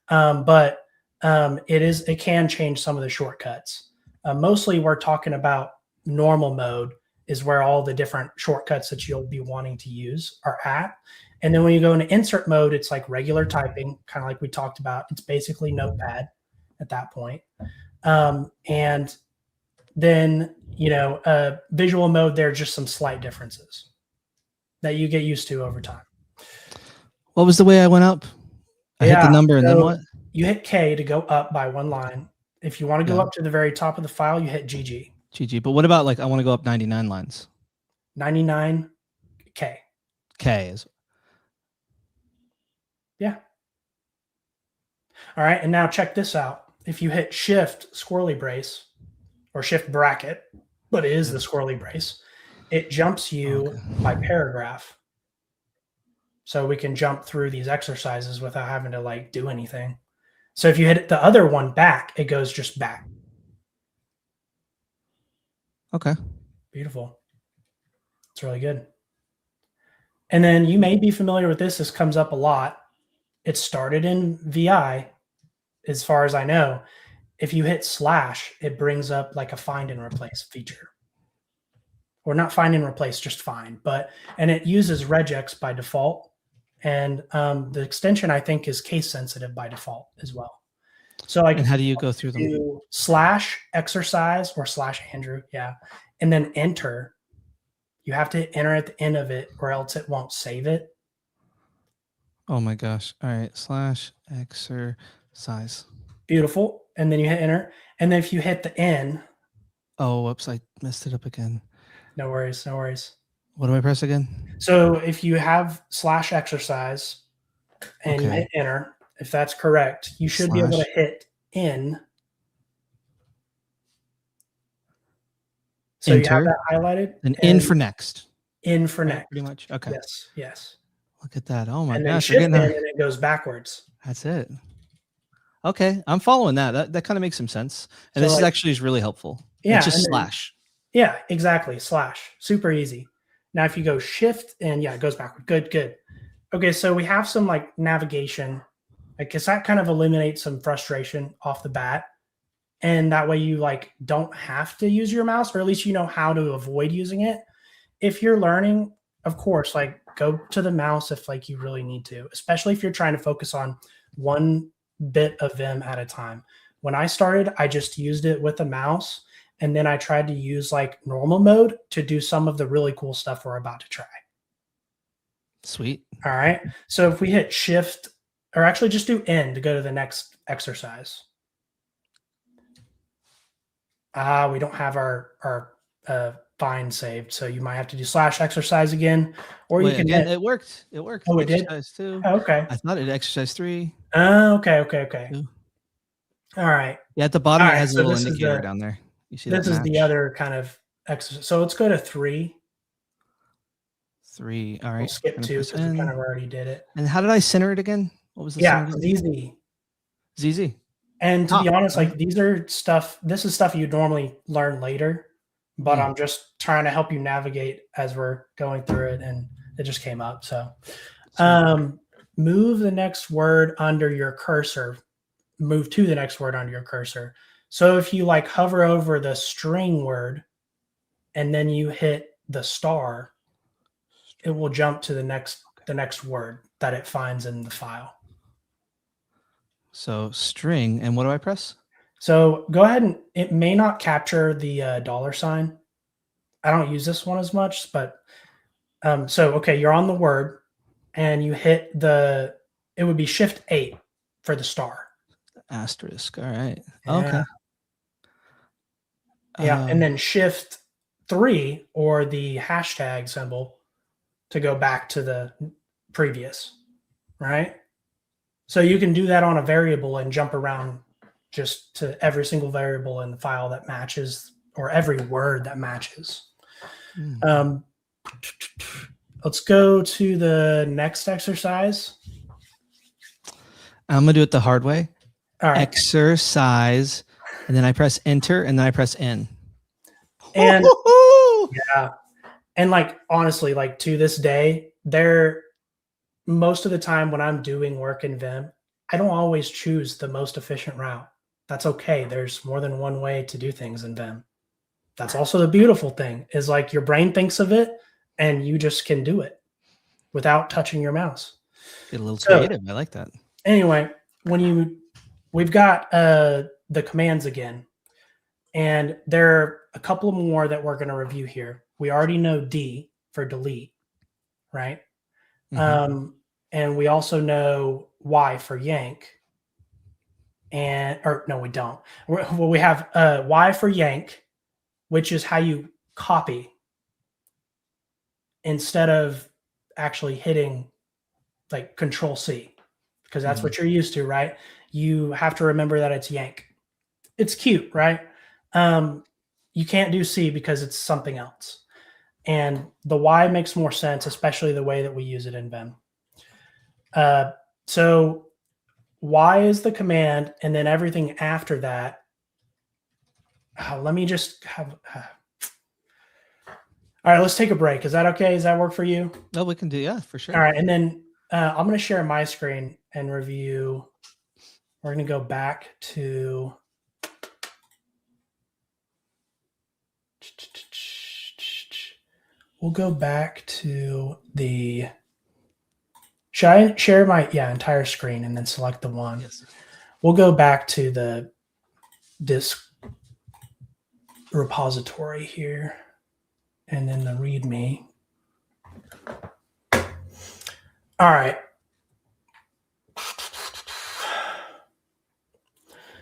But it can change some of the shortcuts. Mostly we're talking about normal mode is where all the different shortcuts that you'll be wanting to use are at. And then when you go into insert mode, it's like regular typing, kind of like we talked about. It's basically Notepad at that point. And then, visual mode, there are just some slight differences that you get used to over time. What was the way I went up? I hit the number and then what? You hit K to go up by one line. If you want to go up to the very top of the file, you hit GG. GG. But what about I want to go up 99 lines? 99 K. K is. Yeah. All right. And now check this out. If you hit Shift squirrely brace or Shift bracket, but it is the squirrely brace, it jumps you by paragraph. So we can jump through these exercises without having to do anything. So if you hit the other one back, it goes just back. Okay. Beautiful. It's really good. And then you may be familiar with this. This comes up a lot. It started in VI, as far as I know. If you hit / it brings up a find and replace feature. Or not find and replace, just find. And it uses regex by default. And the extension, I think, is case sensitive by default as well. So and how do you go through them? /exercise or /Andrew, yeah, and then enter. You have to hit enter at the end of it, or else it won't save it. Oh my gosh! All right, /exercise. Beautiful, and then you hit enter, and then if you hit the N. Oh, whoops! I messed it up again. No worries, no worries. What do I press again? So if you have /exercise and you hit enter, if that's correct, you should be able to hit N. So enter. You have that highlighted. And in for next. In for next. Pretty much. Okay. Yes, yes. Look at that. Oh my and gosh. Then and it goes backwards. That's it. Okay. I'm following that. That kind of makes some sense. And this actually is really helpful. Yeah. It's just /. Yeah, exactly. / Super easy. Now, if you go shift and it goes backward. Good, good. Okay, so we have some navigation. I guess that kind of eliminates some frustration off the bat. And that way you don't have to use your mouse, or at least you know how to avoid using it. If you're learning, of course, go to the mouse if you really need to, especially if you're trying to focus on one bit of Vim at a time. When I started, I just used it with a mouse. And then I tried to use normal mode to do some of the really cool stuff we're about to try. Sweet. All right. So if we hit shift, or actually just do N to go to the next exercise. We don't have our find saved. So you might have to do /exercise again. Or you can again, it worked. It worked. Oh, it did? Exercise 2. Oh, okay. I thought it exercise 3. Okay. 2. All right. Yeah, at the bottom it has a little indicator down there. You see this is the other kind of exercise. So let's go to 3. 3. All right. We'll skip 2 because we kind of already did it. And how did I center it again? What was the ZZ. ZZ. And to be honest, this is stuff you normally learn later, but I'm just trying to help you navigate as we're going through it, and it just came up. So move the next word under your cursor. Move to the next word under your cursor. So if you hover over the string word and then you hit the star, it will jump to the next word that it finds in the file. So string, and what do I press? So go ahead, and it may not capture the $. I don't use this one as much, but okay, you're on the word and you hit it would be shift 8 for the star. Asterisk. All right. Yeah. Okay. Yeah, and then shift 3 or the hashtag symbol to go back to the previous, right? So you can do that on a variable and jump around just to every single variable in the file that matches, or every word that matches. Let's go to the next exercise. I'm going to do it the hard way. All right. exercise, and then I press enter, and then I press N. And yeah. And like honestly, like to this day, most of the time when I'm doing work in Vim, I don't always choose the most efficient route. That's okay. There's more than one way to do things in Vim. That's also the beautiful thing is like your brain thinks of it and you just can do it without touching your mouse. Get a little So creative. I like that. anyway, we've got the commands again, and there are a couple more that we're going to review here. We already know D for delete, right? And we also know Y for yank, or no, we don't. Well, we have Y for yank, which is how you copy instead of actually hitting like Control C, because that's what you're used to, right? You have to remember that it's yank. It's cute, right? You can't do C because it's something else. And the Y makes more sense, especially the way that we use it in Vim. So Y is the command, and then everything after that. Let me just have. All right, let's take a break. Is that okay? Does that work for you? Oh, we can do, yeah, for sure. All right, and then I'm going to share my screen and review. We're going to go back to. We'll go back to the. Should I share my entire screen and then select the one? Yes. We'll go back to this repository here, and then the README. All right.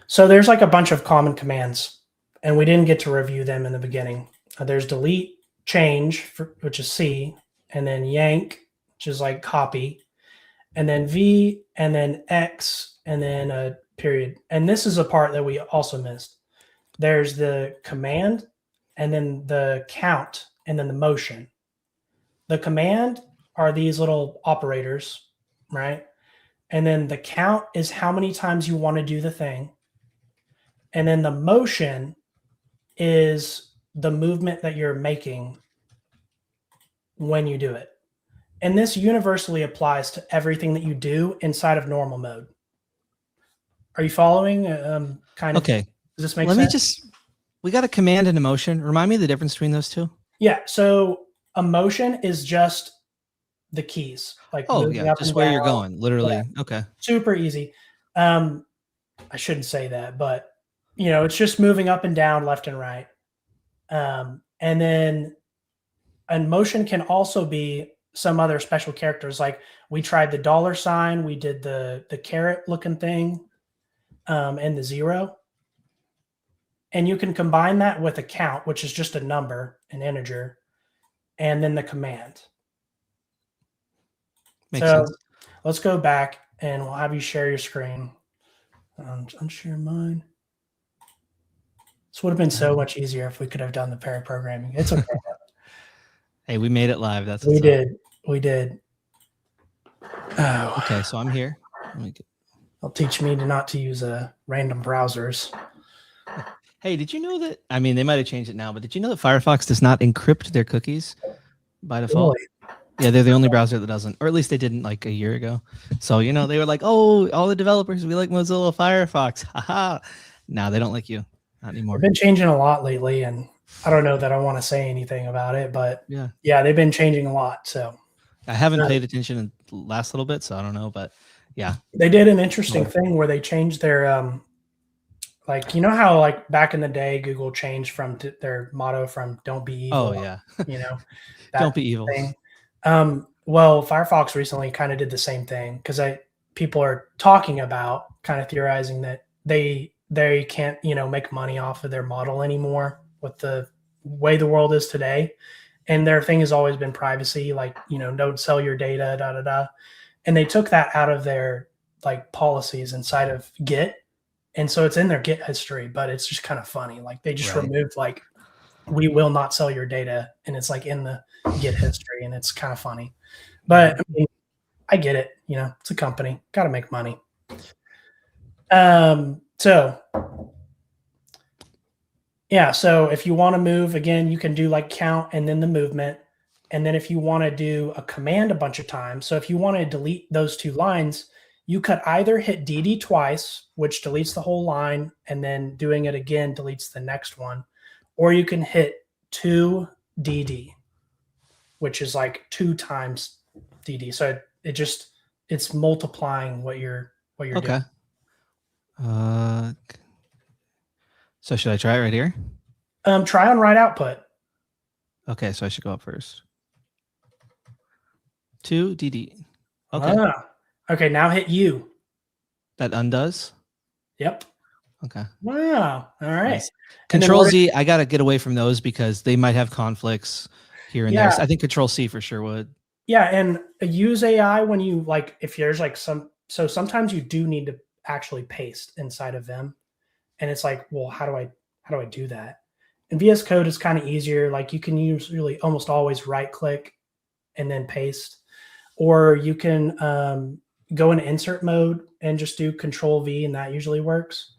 So there's like a bunch of common commands, and we didn't get to review them in the beginning. There's delete, change, which is C, and then yank, which is like copy, and then V, and then X, and then a period. And this is a part that we also missed. There's the command, and then the count, and then the motion. The command are these little operators, right? And then the count is how many times you want to do the thing. And then the motion is the movement that you're making when you do it. And this universally applies to everything that you do inside of normal mode. Are you following? Kind of. Okay. Does this make Let sense? me just, we got a command and a motion. Remind me the difference between those two. Yeah. So a motion is just the keys. Like just where you're going, literally. Yeah. Okay. Super easy. I shouldn't say that, but it's just moving up and down, left and right. And then a motion can also be some other special characters. Like we tried the $, we did the carrot looking thing, and the 0. And you can combine that with a count, which is just a number, an integer, and then the command. Makes sense. Let's go back and we'll have you share your screen. Unshare mine. This would have been so much easier if we could have done the pair programming. It's okay. Hey, we made it live. That's we did. We did. Oh. Okay, so I'm here. They'll teach me not to use random browsers. Hey, did you know that? I mean, they might have changed it now, but did you know that Firefox does not encrypt their cookies by default? Really? Yeah, they're the only browser that doesn't, or at least they didn't like a year ago. So, they were like, oh, all the developers, we like Mozilla Firefox. Haha. Now they don't like you. Not anymore. They've been changing a lot lately, and I don't know that I want to say anything about it, but yeah, they've been changing a lot. So I haven't paid attention in the last little bit, so I don't know, but yeah. They did an interesting thing where they changed their like, how like back in the day, Google changed from their motto from "Don't be evil." Oh yeah, don't be evil. Thing. Well, Firefox recently kind of did the same thing because people are talking about kind of theorizing that they can't make money off of their model anymore with the way the world is today, and their thing has always been privacy, like don't sell your data, da da da, and they took that out of their like policies inside of Git. And so it's in their Git history, but it's just kind of funny. Like they just removed like, we will not sell your data. And it's like in the Git history, and it's kind of funny. But I mean, I get it. It's a company, got to make money. So yeah, so if you want to move again, you can do like count and then the movement. And then if you want to do a command a bunch of times, so if you want to delete those two lines, you could either hit DD twice, which deletes the whole line, and then doing it again deletes the next one, or you can hit 2DD, which is like 2 times DD. So it's multiplying what you're Okay. doing. So should I try it right here? Try on write output. Okay, so I should go up first. 2DD. Okay. Okay, now hit U. That undoes? Yep. Okay. Wow. All right. Nice. Control Z, I got to get away from those because they might have conflicts here and there. So I think Control C for sure would. Yeah, and use AI when you like if there's like sometimes you do need to actually paste inside of them. And it's like, well, how do I do that? And VS Code is kind of easier. Like you can use really almost always right click and then paste. Or you can go in insert mode and just do Control V, and that usually works.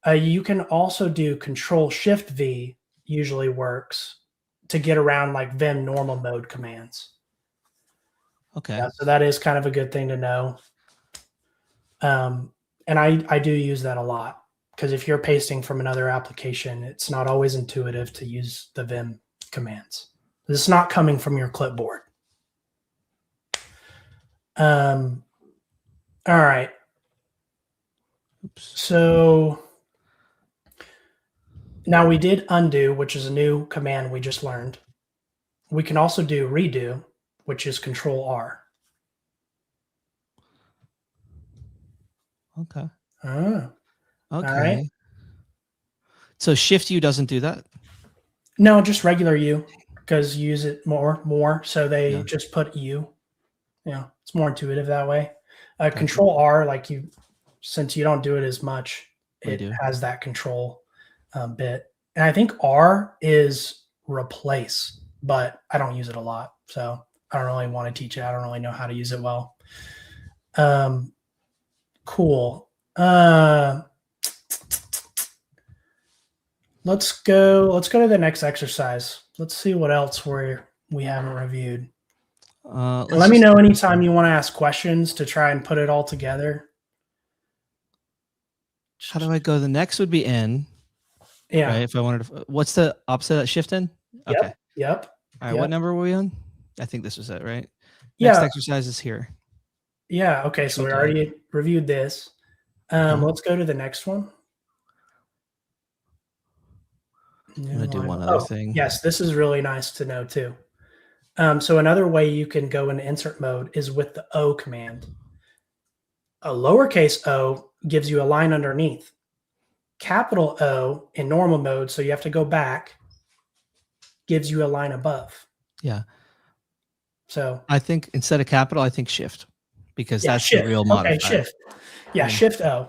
You can also do Control Shift V, usually works to get around like Vim normal mode commands. Okay. Yeah, so that is kind of a good thing to know. And I do use that a lot because if you're pasting from another application, it's not always intuitive to use the Vim commands. This is not coming from your clipboard. All right. Oops. So now we did undo, which is a new command we just learned. We can also do redo, which is Control R. Okay. Okay. All right. So Shift U doesn't do that? No, just regular U because you use it more. So they just put U. Yeah, it's more intuitive that way. Control R, like since you don't do it as much, it has that control bit. And I think R is replace, but I don't use it a lot. So I don't really want to teach it. I don't really know how to use it well. Cool. Let's go to the next exercise. Let's see what else we haven't reviewed. Let me know anytime you want to ask questions to try and put it all together. How do I go? The next would be N. Yeah. Right. If I wanted to, what's the opposite of Shift N? Okay. Yep. All right. What number were we on? I think this was it, right? Yeah. Next exercise is here. Yeah. Okay. So we already reviewed this. Let's go to the next one. I'm going to do one other thing. Yes. This is really nice to know too. So another way you can go into insert mode is with the O command. A lowercase o gives you a line underneath. Capital O in normal mode, so you have to go back, gives you a line above. Yeah. So I think instead of capital, I think Shift because that's the real modifier. Okay, Shift. Yeah, Shift O.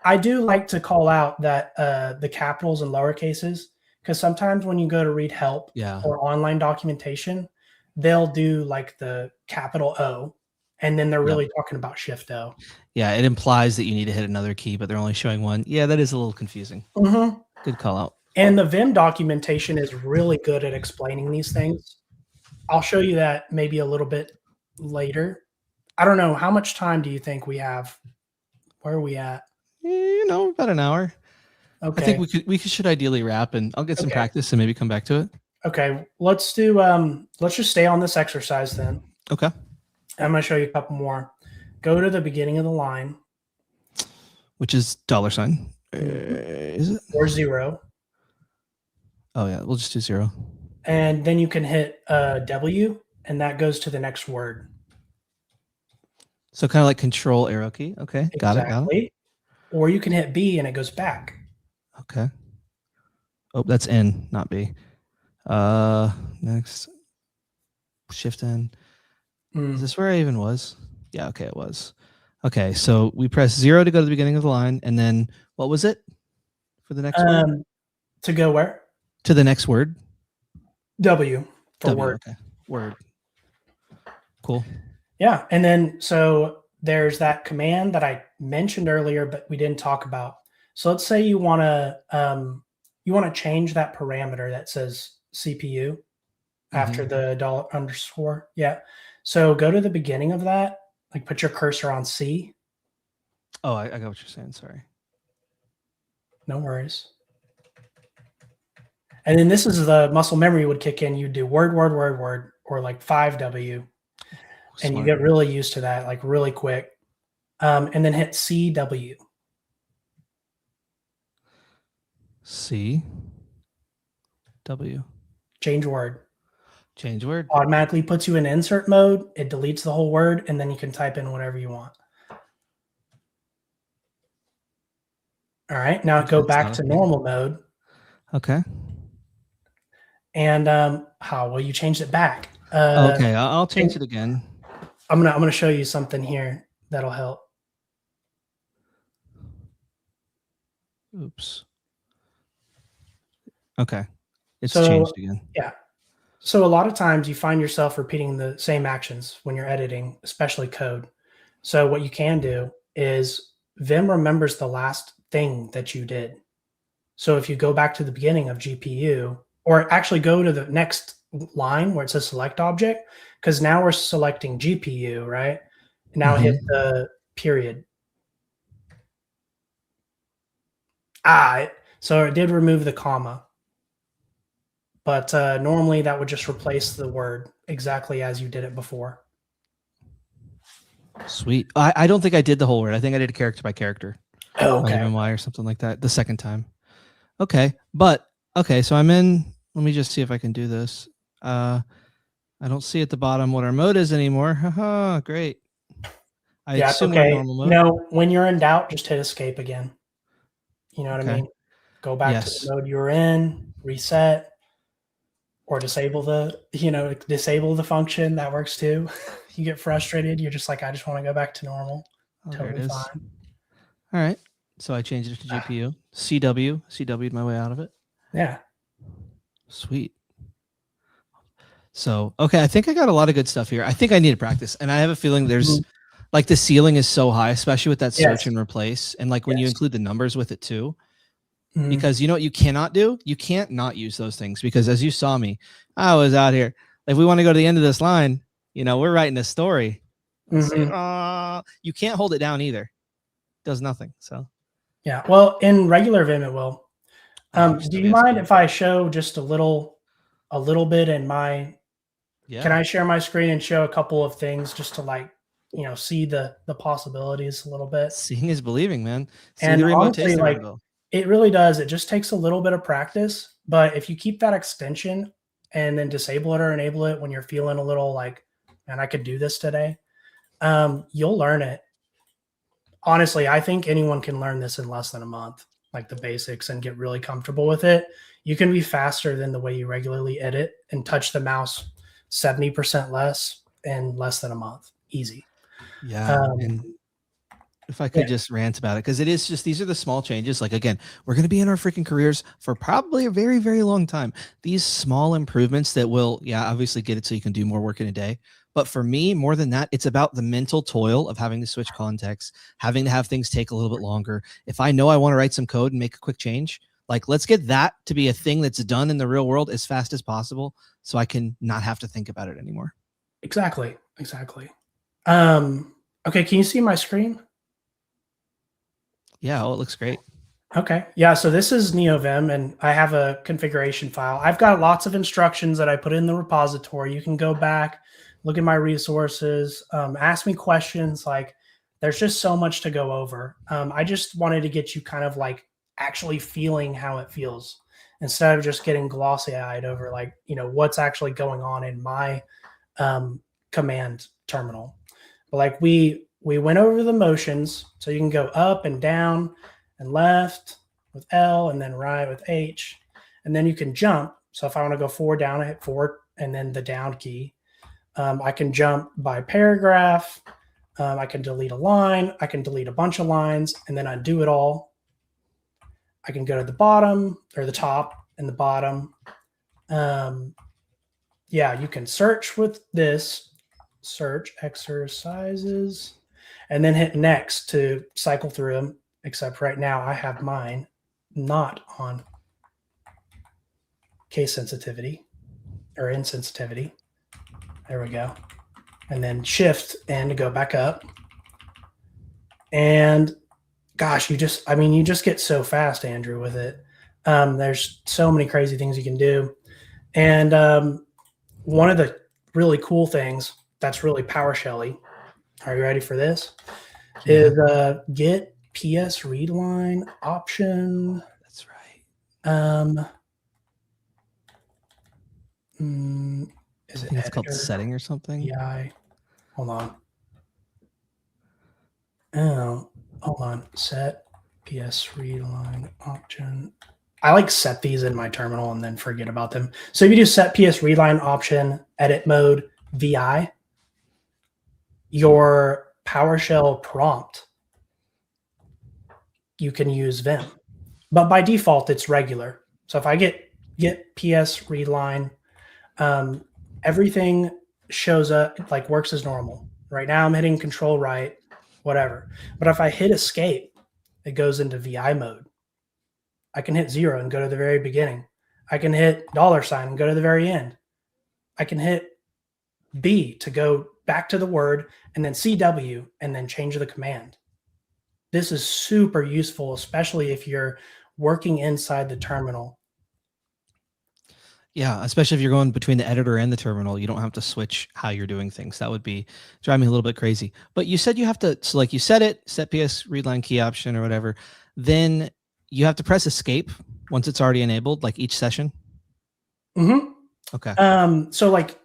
I do like to call out that the capitals and lowercases because sometimes when you go to read help or online documentation, they'll do like the capital O, and then they're really talking about Shift O. Yeah, it implies that you need to hit another key, but they're only showing one. Yeah, that is a little confusing. Good call out. And the Vim documentation is really good at explaining these things. I'll show you that maybe a little bit later. I don't know. How much time do you think we have? Where are we at? About an hour. Okay. I think we should ideally wrap, and I'll get some practice and maybe come back to it. Okay. Let's just stay on this exercise then. Okay. I'm going to show you a couple more. Go to the beginning of the line. Which is $. Is it? Or 0. Oh, yeah. We'll just do 0. And then you can hit W, and that goes to the next word. So kind of like Control arrow key. Okay. Got it. Or you can hit B, and it goes back. Okay. Oh, that's N, not B. Next. Shift N. Is this where I even was? Yeah, okay, it was. Okay, so we press 0 to go to the beginning of the line, and then what was it for the next word? To go where? To the next word. W for word. Okay. Word. Cool. Yeah, and then so there's that command that I mentioned earlier, but we didn't talk about. So let's say you want to change that parameter that says CPU after the dollar underscore. Yeah. So go to the beginning of that, like put your cursor on C. Oh, I got what you're saying. Sorry. No worries. And then this is the muscle memory would kick in. You do word, or like 5W. And you Smart. get really used to that, like really quick. And then hit CW. C W. Change word. Change word. Automatically puts you in insert mode. It deletes the whole word, and then you can type in whatever you want. All right. Now go Okay, back so to normal mode. okay. And how well you changed it back. Okay, I'll change it again. I'm gonna show you something here that'll help. Oops. Okay. It's So changed again. yeah. So a lot of times you find yourself repeating the same actions when you're editing, especially code. So what you can do is Vim remembers the last thing that you did. So if you go back to the beginning of GPU, or actually go to the next line where it says select object, because now we're selecting GPU, right? Now hit the period. So it did remove the comma. But normally that would just replace the word exactly as you did it before. Sweet. I don't think I did the whole word. I think I did a character by character. Oh, okay. MY or something like that the second time. Okay. But okay, so I'm in. Let me just see if I can do this. I don't see at the bottom what our mode is anymore. Haha, great. I Yeah, it's assume we're in okay. normal mode. You know, when you're in doubt, just hit escape again. You know what I Okay. mean? Go back to Yes. the mode you were in, reset, or disable the function. That works too. You get frustrated. You're just like, I just want to go back to normal. Oh, there Totally it is. fine. All right. So I changed it to GPU. CW'd my way out of it. Yeah. Sweet. So, okay, I think I got a lot of good stuff here. I think I need to practice. And I have a feeling there's like the ceiling is so high, especially with that search Yes. and replace. And like when you Yes. include the numbers with it too, Mhm. because you know what you cannot do? You can't not use those things because as you saw me, I was out here. If we want to go to the end of this line, you know, we're writing a story. I'll say, you can't hold it down either. It does nothing. So Yeah. Well, in regular Vim, it will. oh, Do you mind if I show just a little bit in my? Yeah. Can I share my screen and show a couple of things just to like, see the possibilities a little bit? Seeing is believing, man. See And the rainbow, honestly, taste the like rainbow. it really does. It just takes a little bit of practice, but if you keep that extension and then disable it or enable it when you're feeling a little like, man, I could do this today, you'll learn it. Honestly, I think anyone can learn this in less than a month, like the basics, and get really comfortable with it. You can be faster than the way you regularly edit and touch the mouse 70% less in less than a month. Easy. Yeah. And if I could just rant about it, because it is just these are the small changes. Like, again, we're going to be in our freaking careers for probably a very, very long time. These small improvements that will, obviously get it so you can do more work in a day. But for me, more than that, it's about the mental toil of having to switch contexts, having to have things take a little bit longer. If I know I want to write some code and make a quick change, like let's get that to be a thing that's done in the real world as fast as possible so I can not have to think about it anymore. Exactly. Okay, can you see my screen? Yeah, it looks great. Okay. Yeah, so this is NeoVim, and I have a configuration file. I've got lots of instructions that I put in the repository. You can go back, look at my resources, ask me questions. Like, there's just so much to go over. I just wanted to get you kind of like actually feeling how it feels instead of just getting glossy-eyed over like, what's actually going on in my command terminal. But like we went over the motions, so you can go up and down and left with L and then right with H. And then you can jump. So if I want to go forward, down, I hit forward and then the down key. I can jump by paragraph. I can delete a line. I can delete a bunch of lines and then undo it all. I can go to the bottom or the top and the bottom. You can search with this, search exercises. and then hit next to cycle through them. Except right now I have mine not on case sensitivity or insensitivity. There we go. And then shift and to go back up. And gosh, you just get so fast, Andrew, with it. There's so many crazy things you can do. And one of the really cool things that's really PowerShelly, are you ready for this? Yeah. Is get PS read line option. That's right. Is I it think it's called editor? setting or something. Yeah. Hold on. Oh, hold on. Set PS read line option. I like set these in my terminal and then forget about them. So if you do set PS read line option, edit mode, VI, your PowerShell prompt, you can use Vim. But by default, it's regular. So if I get PS read line, everything shows up, like works as normal. Right now I'm hitting control right, whatever. But if I hit escape, it goes into VI mode. I can hit 0 and go to the very beginning. I can hit $sign and go to the very end. I can hit B to go back to the word, and then CW and then change the command. This is super useful, especially if you're working inside the terminal. Yeah, especially if you're going between the editor and the terminal, you don't have to switch how you're doing things. That would be drive me a little bit crazy. But you said you have to, so like you set PS readline key option or whatever, then you have to press escape once it's already enabled, like each session. Mm-hmm. Okay. So like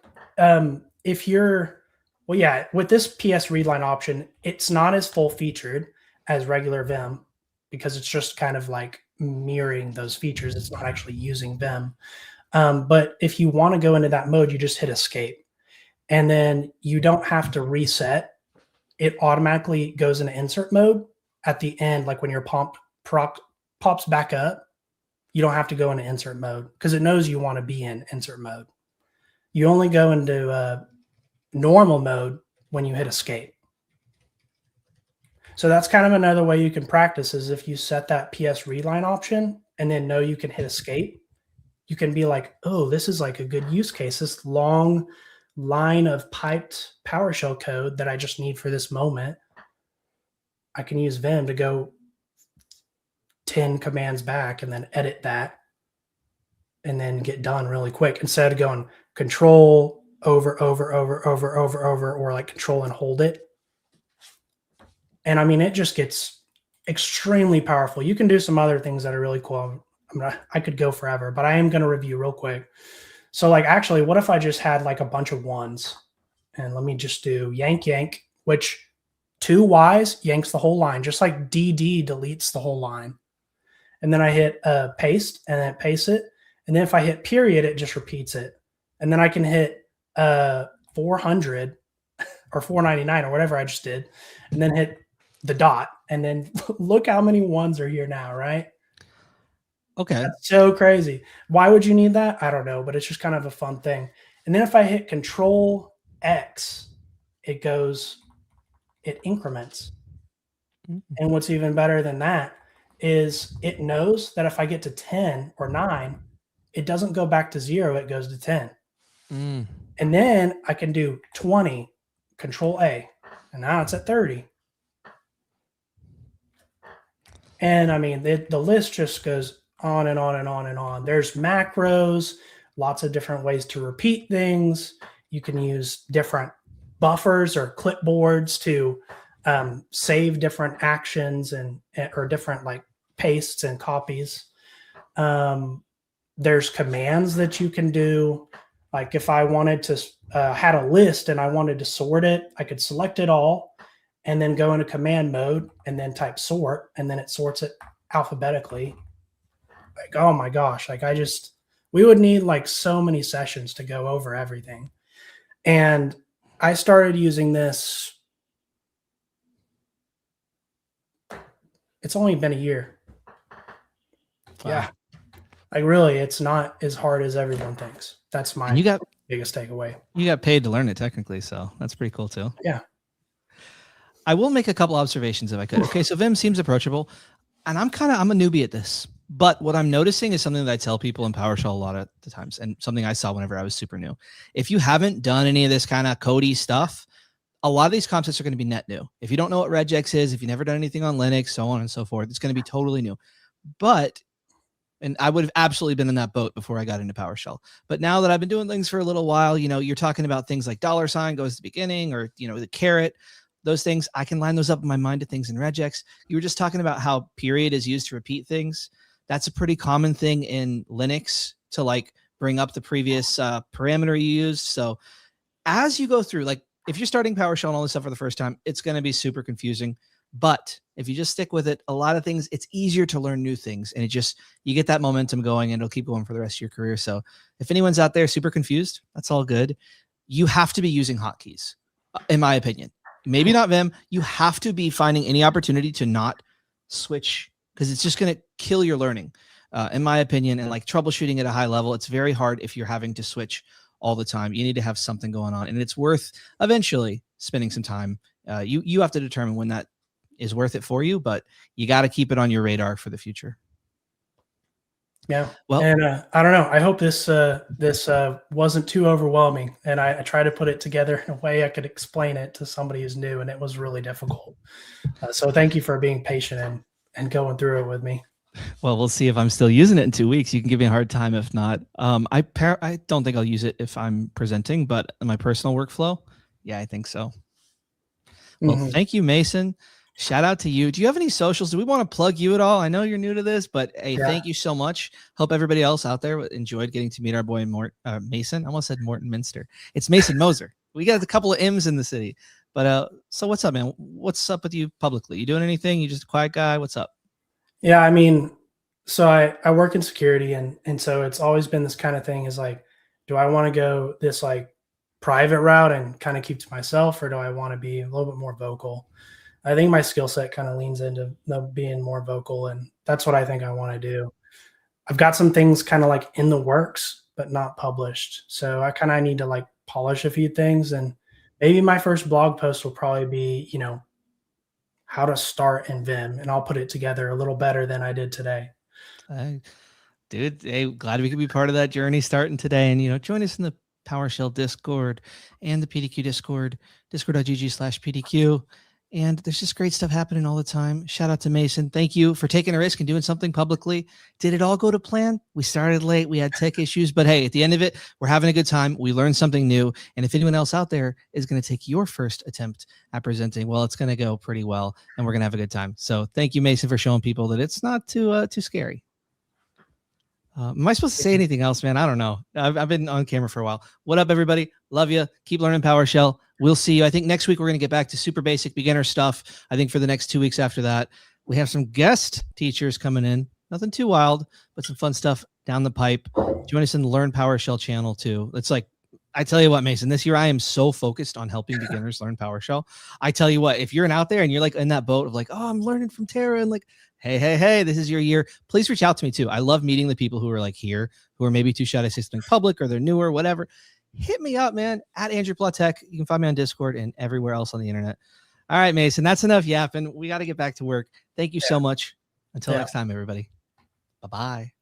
if you're, well, yeah, with this PS readline option, it's not as full featured as regular Vim because it's just kind of like mirroring those features. It's not actually using Vim. But if you want to go into that mode, you just hit escape and then you don't have to reset. It automatically goes into insert mode at the end. Like when your pops back up, you don't have to go into insert mode because it knows you want to be in insert mode. You only go into normal mode when you hit escape. So that's kind of another way you can practice is if you set that PS readline option and then know you can hit escape, you can be like, oh, this is like a good use case. This long line of piped PowerShell code that I just need for this moment. I can use Vim to go 10 commands back and then edit that and then get done really quick instead of going control over, or like control and hold it. And I mean, it just gets extremely powerful. You can do some other things that are really cool. I could go forever, but I am going to review real quick. So like, actually, what if I just had like a bunch of ones and let me just do yank, which 2 Ys yanks the whole line, just like DD deletes the whole line. And then I hit paste and then paste it. And then if I hit period, it just repeats it. And then I can hit 400 or 499 or whatever I just did, and then hit the dot. And then look how many ones are here now, right? Okay. That's so crazy. Why would you need that? I don't know, but it's just kind of a fun thing. And then if I hit Control X, it increments. Mm-hmm. And what's even better than that is it knows that if I get to 10 or 9, it doesn't go back to 0, it goes to 10. And then I can do 20, Control A, and now it's at 30. And I mean, the list just goes on and on and on and on. There's macros, lots of different ways to repeat things. You can use different buffers or clipboards to save different actions or different like pastes and copies. There's commands that you can do. Like if I wanted to had a list and I wanted to sort it, I could select it all and then go into command mode and then type sort, and then it sorts it alphabetically. Like, oh my gosh, like we would need like so many sessions to go over everything. And I started using this. It's only been a year. Wow. Yeah. Like really, it's not as hard as everyone thinks. That's my biggest takeaway. You got paid to learn it technically, so that's pretty cool too. Yeah. I will make a couple observations if I could. Okay, so Vim seems approachable, and I'm a newbie at this. But what I'm noticing is something that I tell people in PowerShell a lot of the times, and something I saw whenever I was super new. If you haven't done any of this kind of codey stuff, a lot of these concepts are going to be net new. If you don't know what regex is, if you've never done anything on Linux, so on and so forth, it's going to be totally new. But, and I would have absolutely been in that boat before I got into PowerShell. But now that I've been doing things for a little while, you're talking about things like $ goes to the beginning, or, the caret, those things, I can line those up in my mind to things in regex. You were just talking about how period is used to repeat things. That's a pretty common thing in Linux to like bring up the previous parameter you used. So as you go through, like if you're starting PowerShell and all this stuff for the first time, it's going to be super confusing. But if you just stick with it, a lot of things, it's easier to learn new things. And you get that momentum going and it'll keep going for the rest of your career. So if anyone's out there super confused, that's all good. You have to be using hotkeys, in my opinion. Maybe not Vim. You have to be finding any opportunity to not switch, because it's just going to kill your learning, in my opinion. And like troubleshooting at a high level, it's very hard if you're having to switch all the time. You need to have something going on, and it's worth eventually spending some time. You have to determine when that is worth it for you, but you got to keep it on your radar for the future. Yeah. Well, and I don't know. I hope this wasn't too overwhelming, and I try to put it together in a way I could explain it to somebody who's new, and it was really difficult. So thank you for being patient and going through it with me. Well, we'll see if I'm still using it in 2 weeks. You can give me a hard time if not. I don't think I'll use it if I'm presenting, but in my personal workflow, yeah, I think so. Well, thank you, Mason. Shout out to you. Do you have any socials? Do we want to plug you at all? I know you're new to this, but hey, thank you so much. Hope everybody else out there enjoyed getting to meet our boy Mason. I almost said Morton Minster. It's Mason Moser. We got a couple of M's in the city. But so what's up, man? What's up with you publicly? You doing anything? You just a quiet guy? What's up? Yeah, I mean, so I work in security, and so it's always been this kind of thing is like, do I want to go this like private route and kind of keep to myself, or do I want to be a little bit more vocal? I think my skill set kind of leans into being more vocal, and that's what I think I want to do. I've got some things kind of like in the works, but not published. So I kind of need to like polish a few things, and maybe my first blog post will probably be, how to start in Vim, and I'll put it together a little better than I did today. Dude, hey, glad we could be part of that journey starting today. And, join us in the PowerShell Discord and the PDQ Discord, discord.gg/PDQ. And there's just great stuff happening all the time. Shout out to Mason. Thank you for taking a risk and doing something publicly. Did it all go to plan? We started late. We had tech issues, but hey, at the end of it, we're having a good time. We learned something new. And if anyone else out there is going to take your first attempt at presenting, well, it's going to go pretty well, and we're going to have a good time. So thank you, Mason, for showing people that it's not too scary. Am I supposed to say anything else, man? I don't know. I've been on camera for a while. What up, everybody? Love you. Keep learning PowerShell. We'll see you. I think next week we're going to get back to super basic beginner stuff. I think for the next 2 weeks after that, we have some guest teachers coming in. Nothing too wild, but some fun stuff down the pipe. Join us in the Learn PowerShell channel too. It's like, I tell you what, Mason, this year I am so focused on helping beginners learn PowerShell. I tell you what, if you're out there and you're like in that boat of like, oh, I'm learning from Tara, and like, hey, this is your year, please reach out to me too. I love meeting the people who are like here, who are maybe too shy to say something public, or they're newer, whatever. Hit me up, man, at Andrew Platek. You can find me on Discord and everywhere else on the internet. All right, Mason, that's enough yapping. We got to get back to work. Thank you so much. Until next time, everybody. Bye-bye.